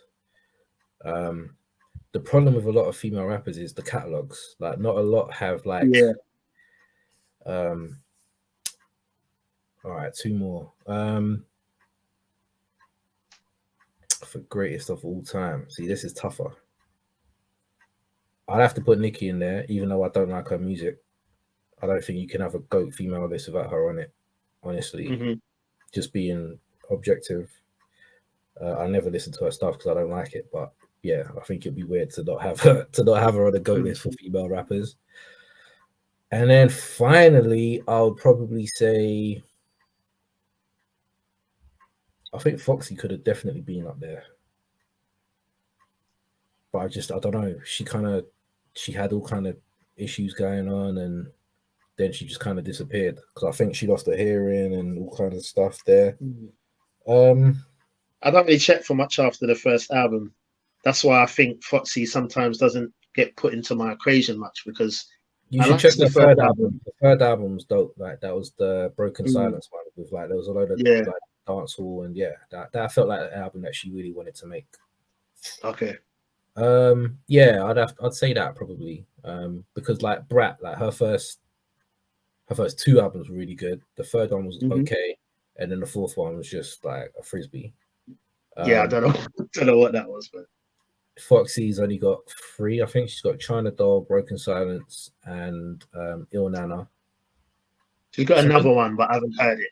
The problem with a lot of female rappers is the catalogs. Like, not a lot have like. yeah. All right, 2 more. For greatest of all time. See, this is tougher. I'd have to put Nicki in there, even though I don't like her music. I don't think you can have a GOAT female list without her on it. Honestly, just being objective. I never listen to her stuff because I don't like it, but yeah, I think it'd be weird to not have her on the GOAT list for female rappers. And then finally, I would probably say, I think Foxy could have definitely been up there, but I don't know. She had all kind of issues going on, and then she just kind of disappeared because I think she lost her hearing and all kind of stuff there. I don't really check for much after the first album. That's why I think Foxy sometimes doesn't get put into my equation much, because you should check the third album. The third album's dope. Like, that was the Broken Silence one with like, there was a load of like dance hall, and that felt like an album that she really wanted to make. Okay. Yeah, I'd say that probably. Because like Brat, like her first 2 albums were really good. The third one was okay, and then the fourth one was just like a frisbee. I don't know what that was, but Foxy's only got 3. I think she's got China Doll, Broken Silence, and Il Nana. She's got another one, but I haven't heard it.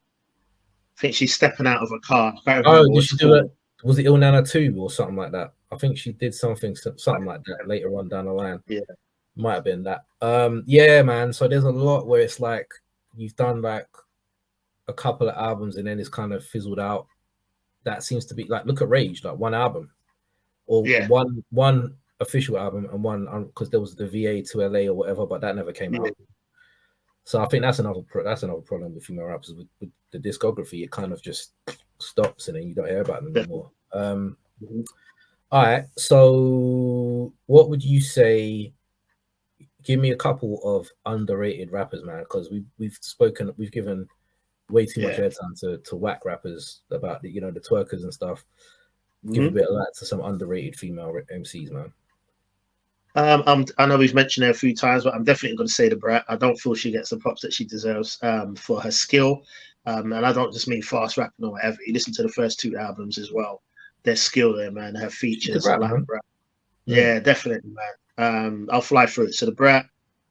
I think she's stepping out of a car. Did she do it? Was it Il Nana 2 or something like that? I think she did something like that later on down the line. Yeah, might have been that. Yeah, man. So there's a lot where it's like you've done like a couple of albums and then it's kind of fizzled out. That seems to be like, look at Rage, like 1 album, or one official album and one, because there was the VA to LA or whatever, but that never came out. So I think that's another problem with female rappers with the discography. It kind of just stops and then you don't hear about them anymore. All right, so what would you say? Give me a couple of underrated rappers, man, because we've given way too much airtime to whack rappers about the twerkers and stuff. Give a bit of that to some underrated female MCs, man. I know we've mentioned her a few times, but I'm definitely going to say the Brat. I don't feel she gets the props that she deserves for her skill, and I don't just mean fast rapping or whatever. You listen to the first 2 albums as well. there's skill there, man. Her She could features, I rap, like man. Brat. Yeah, definitely, man. I'll fly through it. So the Brat,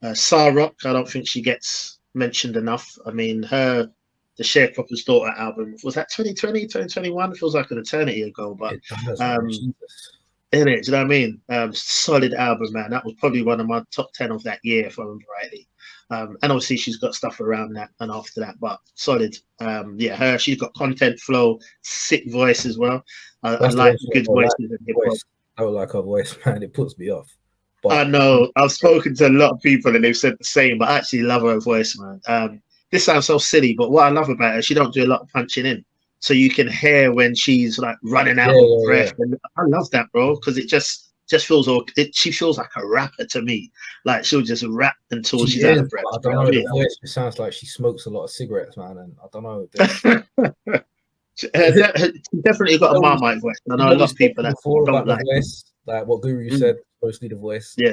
Sarok, I don't think she gets mentioned enough. I mean, the Sharecropper's Daughter album, was that 2020, 2021? It feels like an eternity ago, but It does, man. um, Jesus. in it, do you know what I mean? Solid album, man. That was probably one of my top 10 of that year, if I remember rightly. And obviously she's got stuff around that and after that, but solid. She's got content flow, sick voice as well. I That's the like one thing good I don't voices like. in hip hop. Voice. I don't like her voice, man. It puts me off. I But know I've spoken to a lot of people and they've said the same, but I actually love her voice, man. This sounds so silly, but what I love about her, she don't do a lot of punching in. So you can hear when she's like running out of breath. And I love that, bro, because it just feels she feels like a rapper to me. Like she'll just rap until she's out of breath. I don't know. The voice just sounds like she smokes a lot of cigarettes, man. And I don't know. She definitely got a Marmite voice. I know a lot of people that don't like the voice, like what Guru said, mostly the voice. Yeah.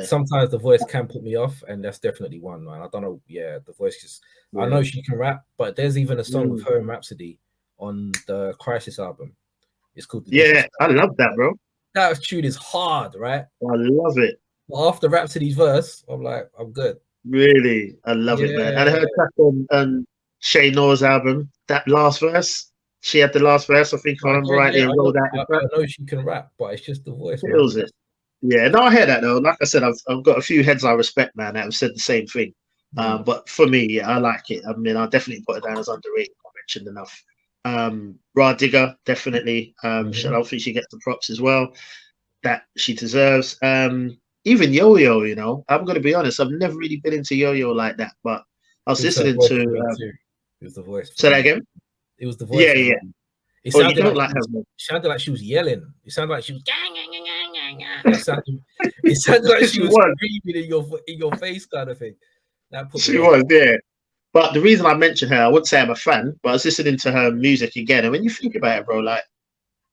Sometimes the voice can put me off, and that's definitely one, man. I don't know. Yeah, the voice just. I know she can rap, but there's even a song with her and Rhapsody on the Crisis album. It's called. I love that, bro. That tune is hard, right? I love it. But after Rhapsody's verse, I'm like, I'm good. Really, I love it, man. And her track on Shay Noah's album, that last verse, she had the last verse. I think I remember rightly. I know she can rap, but it's just the voice. Feels it. Yeah, no, I hear that though. Like I said, I've got a few heads I respect, man, that have said the same thing. But for me, I like it. I mean, I'll definitely put it down as underrated. I mentioned enough. Rah Digger, definitely. I don't think she gets the props as well that she deserves. Even Yo-Yo, you know, I'm going to be honest, I've never really been into Yo-Yo like that, but I was listening to. It was the voice. Say that again? It was the voice. Yeah. It sounded like she was yelling. It sounded like she was. It sounded like she was screaming in your face, kind of thing. She was, yeah. But the reason I mentioned her, I wouldn't say I'm a fan, but I was listening to her music again. And when you think about it, bro, like,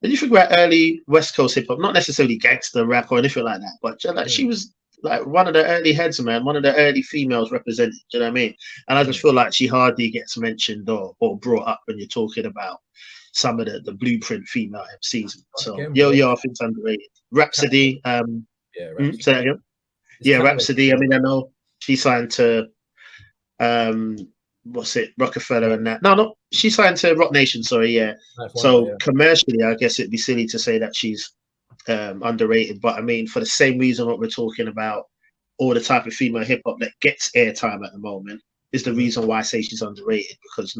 when you think about early West Coast hip hop, not necessarily gangster rap or anything like that, but like she was like one of the early heads, man, one of the early females represented. Do you know what I mean? And I just feel like she hardly gets mentioned or brought up when you're talking about some of the blueprint female MCs. So Yo-Yo, I think it's underrated. Rhapsody, Rhapsody. Say that again. Rhapsody. I mean, I know she signed to Rockefeller and that. No, she signed to Rock Nation, sorry, yeah. So commercially, I guess it'd be silly to say that she's underrated. But I mean, for the same reason what we're talking about, all the type of female hip hop that gets airtime at the moment is the reason why I say she's underrated, because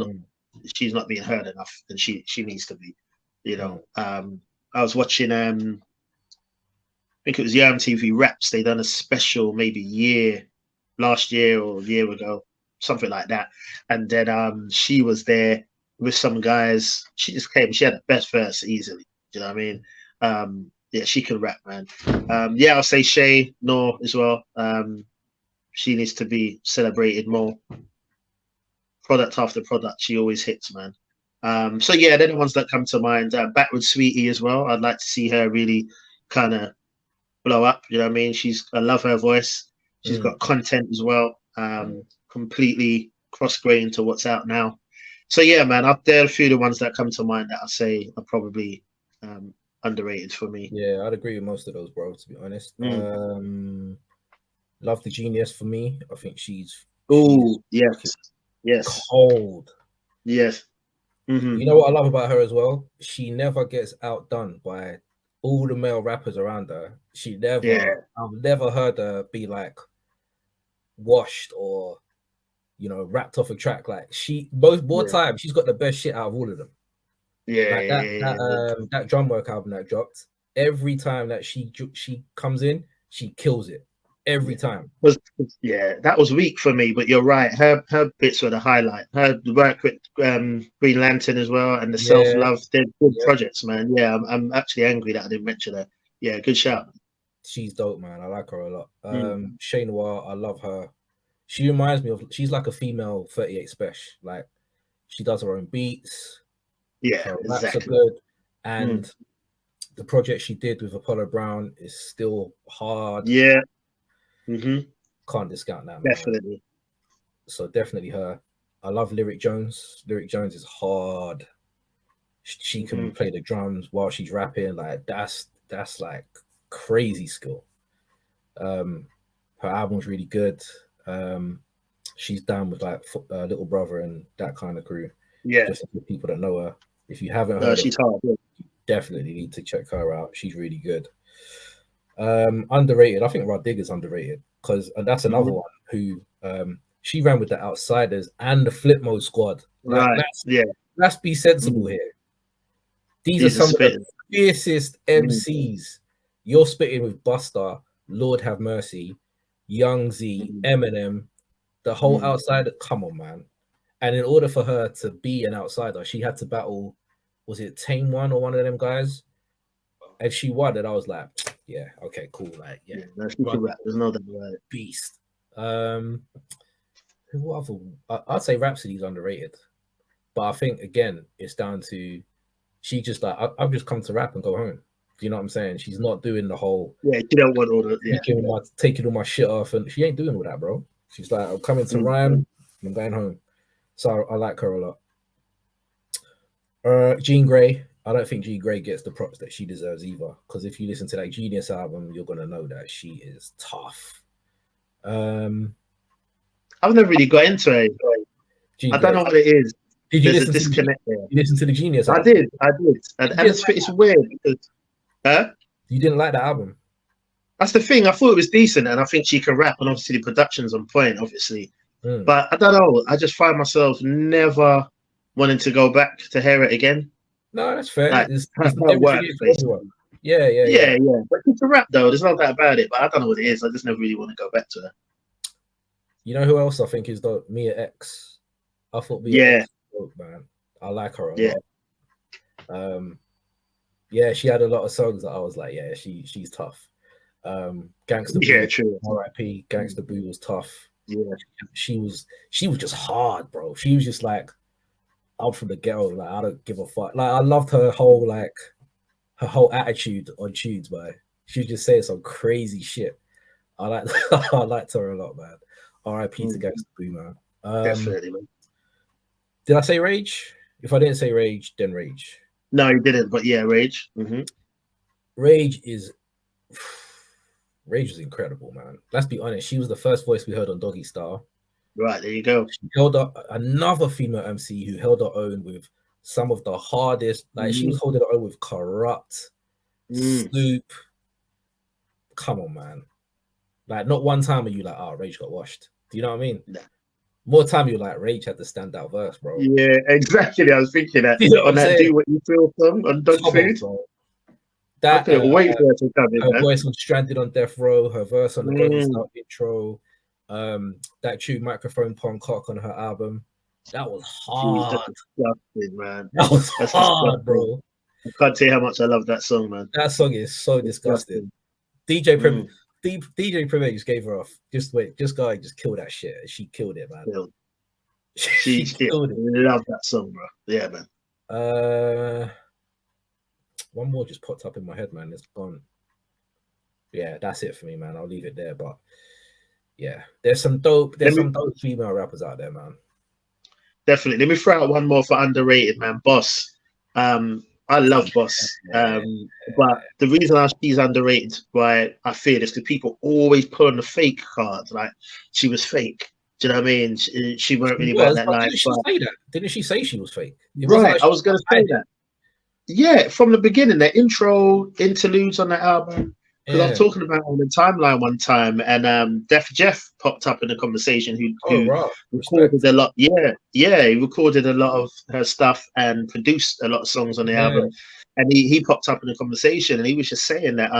she's not being heard enough, and she needs to be. You know, I was watching I think it was TV Raps. They done a special maybe last year or a year ago, something like that. And then she was there with some guys. She just came. She had the best verse easily. Do you know what I mean? She can rap, man. I'll say Shay Noah as well. She needs to be celebrated more. Product after product, she always hits, man. They're the ones that come to mind. Backward Sweetie as well. I'd like to see her really kind of blow up. You know what I mean? I love her voice. She's got content as well. Completely cross-grained to what's out now. So yeah, man, there are a few of the ones that come to mind that I say are probably underrated for me. Yeah, I'd agree with most of those, bro, to be honest. Love the Genius for me. I think she's yes, cold. Yes. You know what I love about her as well? She never gets outdone by all the male rappers around her. I've never heard her be like washed or, you know, rapped off a track. Like more time, she's got the best shit out of all of them. That drum work album that dropped, every time that she comes in, she kills it. Every time. That was weak for me, but you're right. Her bits were the highlight. Her work with Green Lantern as well, and the Self-Love, they're good projects, man. Yeah, I'm actually angry that I didn't mention her. Yeah, good shout. She's dope, man. I like her a lot. Shay Noir, I love her. She reminds me of, she's like a female 38 Special. Like, she does her own beats. Yeah, her raps are good. And the project she did with Apollo Brown is still hard. Yeah. Can't discount that, man. Definitely. So definitely her. I love Lyric Jones. Lyric Jones is hard. She can play the drums while she's rapping. Like that's like crazy skill. Her album's really good. She's down with like Little Brother and that kind of crew. Yeah, just for people that know her. If you haven't heard, she's hard. Yeah. You definitely need to check her out. She's really good. Underrated. I think Rod Digger's underrated because that's another one who she ran with the Outsiders and the Flip Mode Squad. Like, Right. Let's be sensible here. These are some of the fiercest MCs. You're spitting with Busta, Lord Have Mercy, Young Z, Eminem, the whole Outsider. Come on, man. And in order for her to be an outsider, she had to battle, was it Tame One or one of them guys? And she won, and I was like, yeah, okay, cool. Like, yeah. No, she can rap. There's no doubt about it. Beast. Who other? I'd say Rhapsody's underrated. But I think, again, it's down to she just like, I've just come to rap and go home. Do you know what I'm saying? She's not doing the whole... Yeah, she don't want all the... taking all my shit off, and she ain't doing all that, bro. She's like, I'm coming to rhyme, and I'm going home. So I like her a lot. Jean Grey. I don't think Jean Grey gets the props that she deserves either. Because if you listen to that Genius album, you're gonna know that she is tough. I've never really got into it. I don't know what it is. Did you There's a disconnect there. You listened to the Genius album? I did. And it's weird because you didn't like the album. That's the thing. I thought it was decent, and I think she can rap, and obviously the production's on point, obviously. But I don't know. I just find myself never wanting to go back to hear it again. No, that's fair. Like, it's work, yeah. But it's a rap though. There's no doubt about it. But I don't know what it is. I just never really want to go back to her. You know who else I think is the Mia X? I thought Mia X was dope, man. I like her a lot. Yeah, she had a lot of songs that I was like, yeah, she's tough. Gangsta Boo, true. R.I.P. Gangsta Boo was tough. Yeah, she was just hard, bro. She was just like, I'm from the ghetto, like I don't give a fuck. Like I loved her whole attitude on tunes, man. She was just saying some crazy shit. I liked her a lot, man. R.I.P. to Gangsta Boo, man. Definitely, man. Did I say Rage? If I didn't say Rage, then Rage. No, you didn't. But yeah, Rage. Rage is incredible, man. Let's be honest. She was the first voice we heard on Doggy Style. Right, there you go. She held up another female MC who held her own with some of the hardest. Like she was holding her own with Corrupt, Snoop. Come on, man. Like not one time are you like, oh, Rage got washed. Do you know what I mean? Nah. More time you're like, Rage had the standout verse, bro. Yeah, exactly. I was thinking that on that Do What You Feel song on Dog Food. That I couldn't wait for her to come in. Her voice on Stranded on Death Row, her verse on the Doggy Style intro, that true Microphone Pong Cock on her album. That was hard. Disgusting, man. That's hard, bro. I can't tell you how much I love that song, man. That song is so disgusting. DJ Premier just gave her off. Just kill that shit. She killed it, man. She killed it. I love that song, bro. Yeah, man. One more just popped up in my head, man. It's gone. Yeah, that's it for me, man. I'll leave it there. But yeah, there's some dope female rappers out there, man. Definitely. Let me throw out one more for underrated, man. Boss. I love Boss. But the reason she's underrated, why I feel, is because people always put on the fake card. Like she was fake. Do you know what I mean? She weren't really about that life. Didn't she say she was fake? Right. I was going to say that. Yeah, from the beginning, the intro interludes on the album. Because I was talking about it on the timeline one time, and Def Jeff popped up in the conversation who recorded a lot. Yeah, he recorded a lot of her stuff and produced a lot of songs on the album. And he popped up in the conversation, and he was just saying that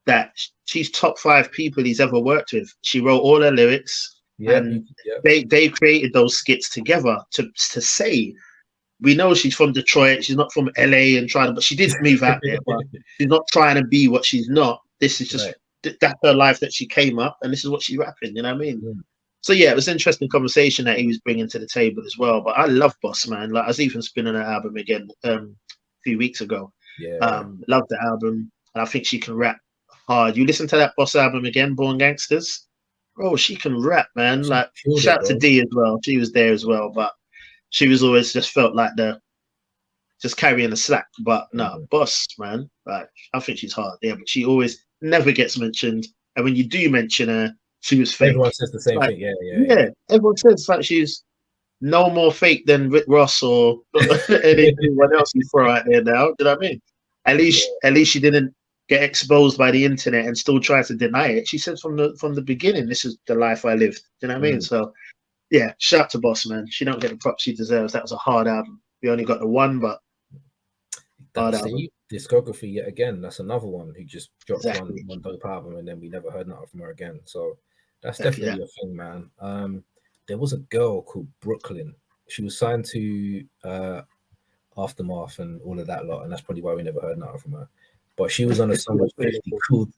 that she's top 5 people he's ever worked with. She wrote all her lyrics, and they created those skits together to say. We know she's from Detroit. She's not from LA but she did move out there. But she's not trying to be what she's not. This is just that's her life that she came up, and this is what she's rapping. You know what I mean? So yeah, it was an interesting conversation that he was bringing to the table as well. But I love Boss, man. Like I was even spinning her album again a few weeks ago. Love the album, and I think she can rap hard. You listen to that Boss album again, Born Gangsters. Bro, she can rap, man. Like shout out to D as well. She was there as well, but. She was always just felt like the just carrying the slack. But no, Boss, man, like I think she's hard. Yeah, but she always never gets mentioned. And when you do mention her, she was fake. Everyone says the same Like, thing. Yeah. everyone says like she's no more fake than Rick Ross or anyone else you throw out there now. Do you know what I mean? At least she didn't get exposed by the internet and still try to deny it. She said from the beginning, this is the life I lived. Do you know what I mean? So yeah, shout out to Boss, man. She don't get the props she deserves. That was a hard album. We only got the one, but hard album. Discography yet again. That's another one who just dropped Exactly. one dope album and then we never heard nothing from her again. So that's definitely a thing, man. There was a girl called Brooklyn. She was signed to Aftermath and all of that lot, and that's probably why we never heard nothing from her. But she was on a song with 50 called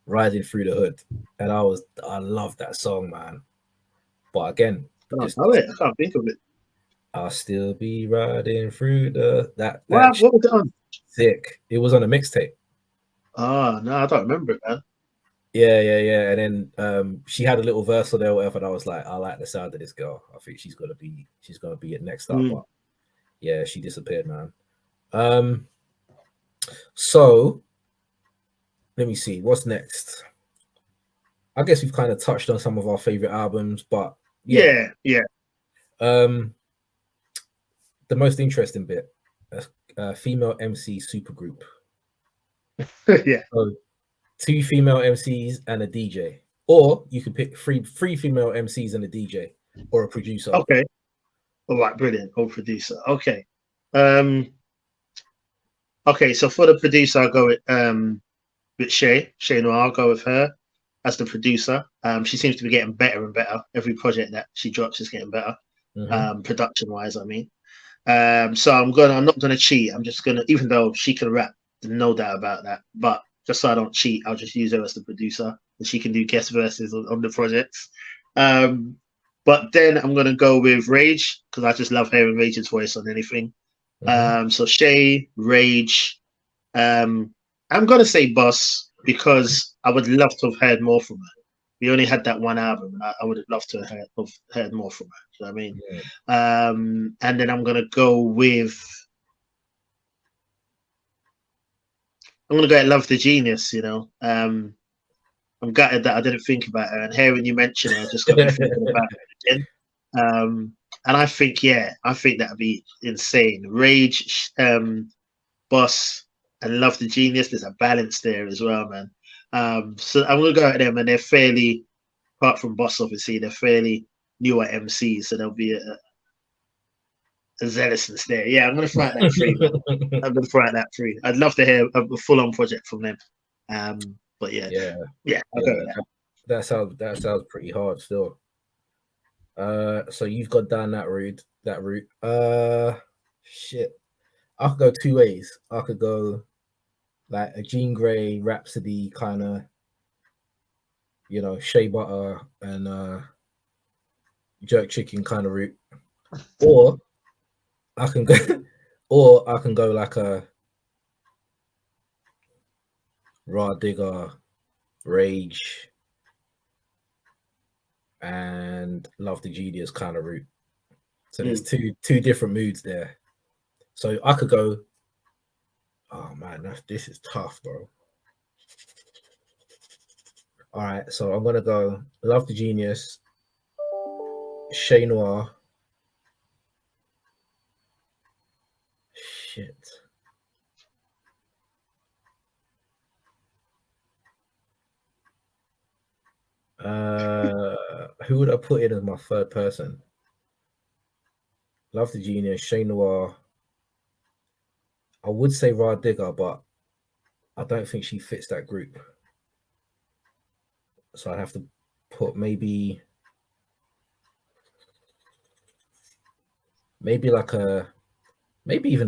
Riding Through the Hood, and I love that song, man. But again, I can't think of it. I'll still be riding through that. What was it on? Sick. It was on a mixtape. Oh no, I don't remember it, man. Yeah. And then she had a little verse or there, or whatever, and I was like, I like the sound of this girl. I think she's gonna be it next up. But yeah, she disappeared, man. So let me see what's next. I guess we've kind of touched on some of our favorite albums, but yeah. The most interesting bit, female MC supergroup. Yeah. So 2 female MCs and a DJ, or you could pick three female MCs and a DJ or a producer. Okay. All right, brilliant. Or producer. Okay. Okay, so for the producer, I'll go with Shay Noir. I'll go with her as the producer. She seems to be getting better and better. Every project that she drops is getting better, production wise. I mean, so I'm not gonna cheat. I'm just gonna, even though she can rap, no doubt about that. But just so I don't cheat, I'll just use her as the producer, and she can do guest verses on the projects. But then I'm gonna go with Rage because I just love hearing Rage's voice on anything. So Shay, Rage. I'm gonna say Boss because I would love to have heard more from her. We only had that one album. I would have loved to have heard more from her. You know what I mean? Yeah. And then I'm gonna go with. I'm gonna go at Love the Genius. You know, I'm gutted that I didn't think about her, and hearing you mention her just got me thinking about her again. And I think that'd be insane. Rage, Boss, and Love the Genius. There's a balance there as well, man. So I'm gonna go at them, and they're fairly, apart from Boss, obviously, they're fairly newer MCs, so there'll be a zealousness there. Yeah, I'm gonna throw out that three. I'd love to hear a full-on project from them. But yeah. I'll go with that. That sounds pretty hard still. So you've got down that route. Shit. I could go 2 ways. I could go like a Jean Grey Rhapsody kind of, you know, Shea Butter and Jerk Chicken kind of route, or I can go like a Raw Digger, Rage, and Love the Genius kind of route. So there's two different moods there. So I could go. Oh man, this is tough, bro. All right, so I'm gonna go Love the Genius, Shay Noir. Shit. Who would I put in as my third person? Love the Genius, Shay Noir. I would say Rah Digger, but I don't think she fits that group. So I have to put maybe even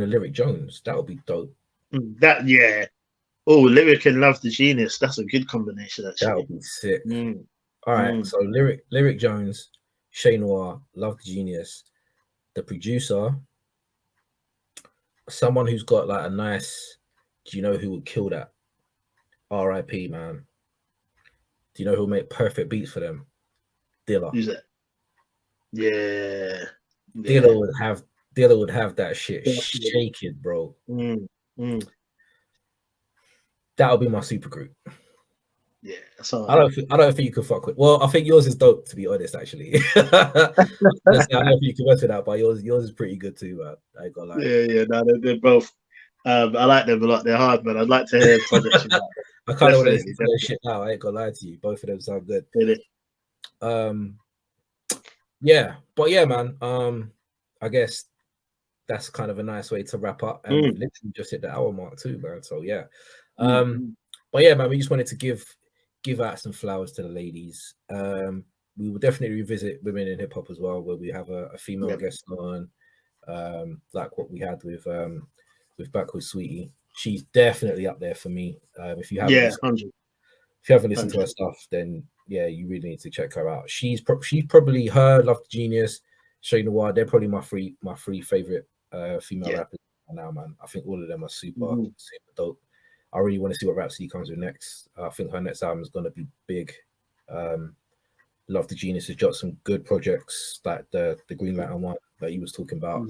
a Lyric Jones. That would be dope. Oh, Lyric and Love the Genius. That's a good combination, actually. That would be sick. All right, so Lyric Jones, Shay Noir, Love the Genius. The producer, someone who's got like a nice, do you know who would kill that? R.I.P. man. Do you know who'll make perfect beats for them? Dilla. Who's that? Yeah. Dilla would have Dilla would have that shit Definitely. shaking, bro. Mm, mm. That'll be my super group. Yeah, so I don't think you can fuck with. Well, I think yours is dope, to be honest. Actually, I don't think you can mess with that, but yours is pretty good too, man. I ain't gonna lie. yeah, no, they're both. I like them a lot. They're hard, man. I'd like to hear projects from that. I kind of want to listen Definitely, to their shit now. I ain't gonna lie to you. Both of them sound good. definitely. Yeah, but yeah, man. I guess that's kind of a nice way to wrap up, and literally just hit the hour mark too, man. So yeah. But yeah, man, we just wanted to give out some flowers to the ladies. We will definitely revisit women in hip hop as well, where we have a female guest on, like what we had with Backwards Sweetie. She's definitely up there for me. If you haven't, if you haven't listened to her stuff, then yeah, you really need to check her out. She's probably her, Love the Genius, Shay Noir. They're probably my three favorite female rappers now, man. I think all of them are super dope. I really want to see what Rhapsody comes with next. I think her next album is going to be big. Love the Genius has got some good projects, like the Green Lantern one that he was talking about.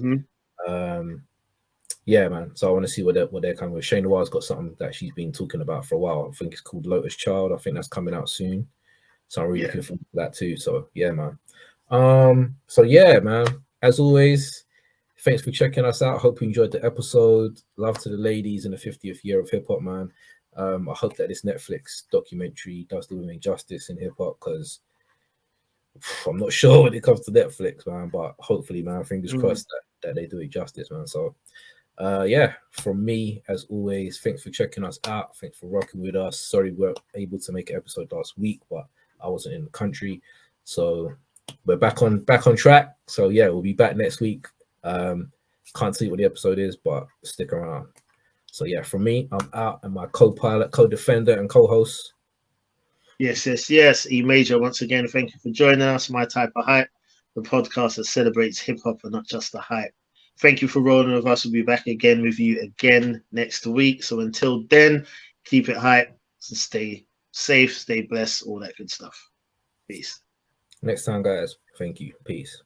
Yeah, man. So I want to see what they're coming with. Shay Noir's got something that she's been talking about for a while. I think it's called Lotus Child. I think that's coming out soon. So I'm really looking forward to that too. So yeah, man. So yeah, man. As always, thanks for checking us out. Hope you enjoyed the episode. Love to the ladies in the 50th year of hip hop, man. I hope that this Netflix documentary does the women justice in hip hop, because I'm not sure when it comes to Netflix, man. But hopefully, man, fingers crossed that they do it justice, man. So yeah, from me, as always, thanks for checking us out. Thanks for rocking with us. Sorry we weren't able to make an episode last week, but I wasn't in the country. So we're back on track. So yeah, we'll be back next week. Can't see what the episode is, but stick around. So yeah, from me, I'm out, and my co-pilot, co-defender, and co-host. Yes. E Major, once again, thank you for joining us. My Type of Hype, the podcast that celebrates hip hop and not just the hype. Thank you for rolling with us. We'll be back again with you again next week. So until then, keep it hype. So stay safe, stay blessed, all that good stuff. Peace. Next time, guys. Thank you. Peace.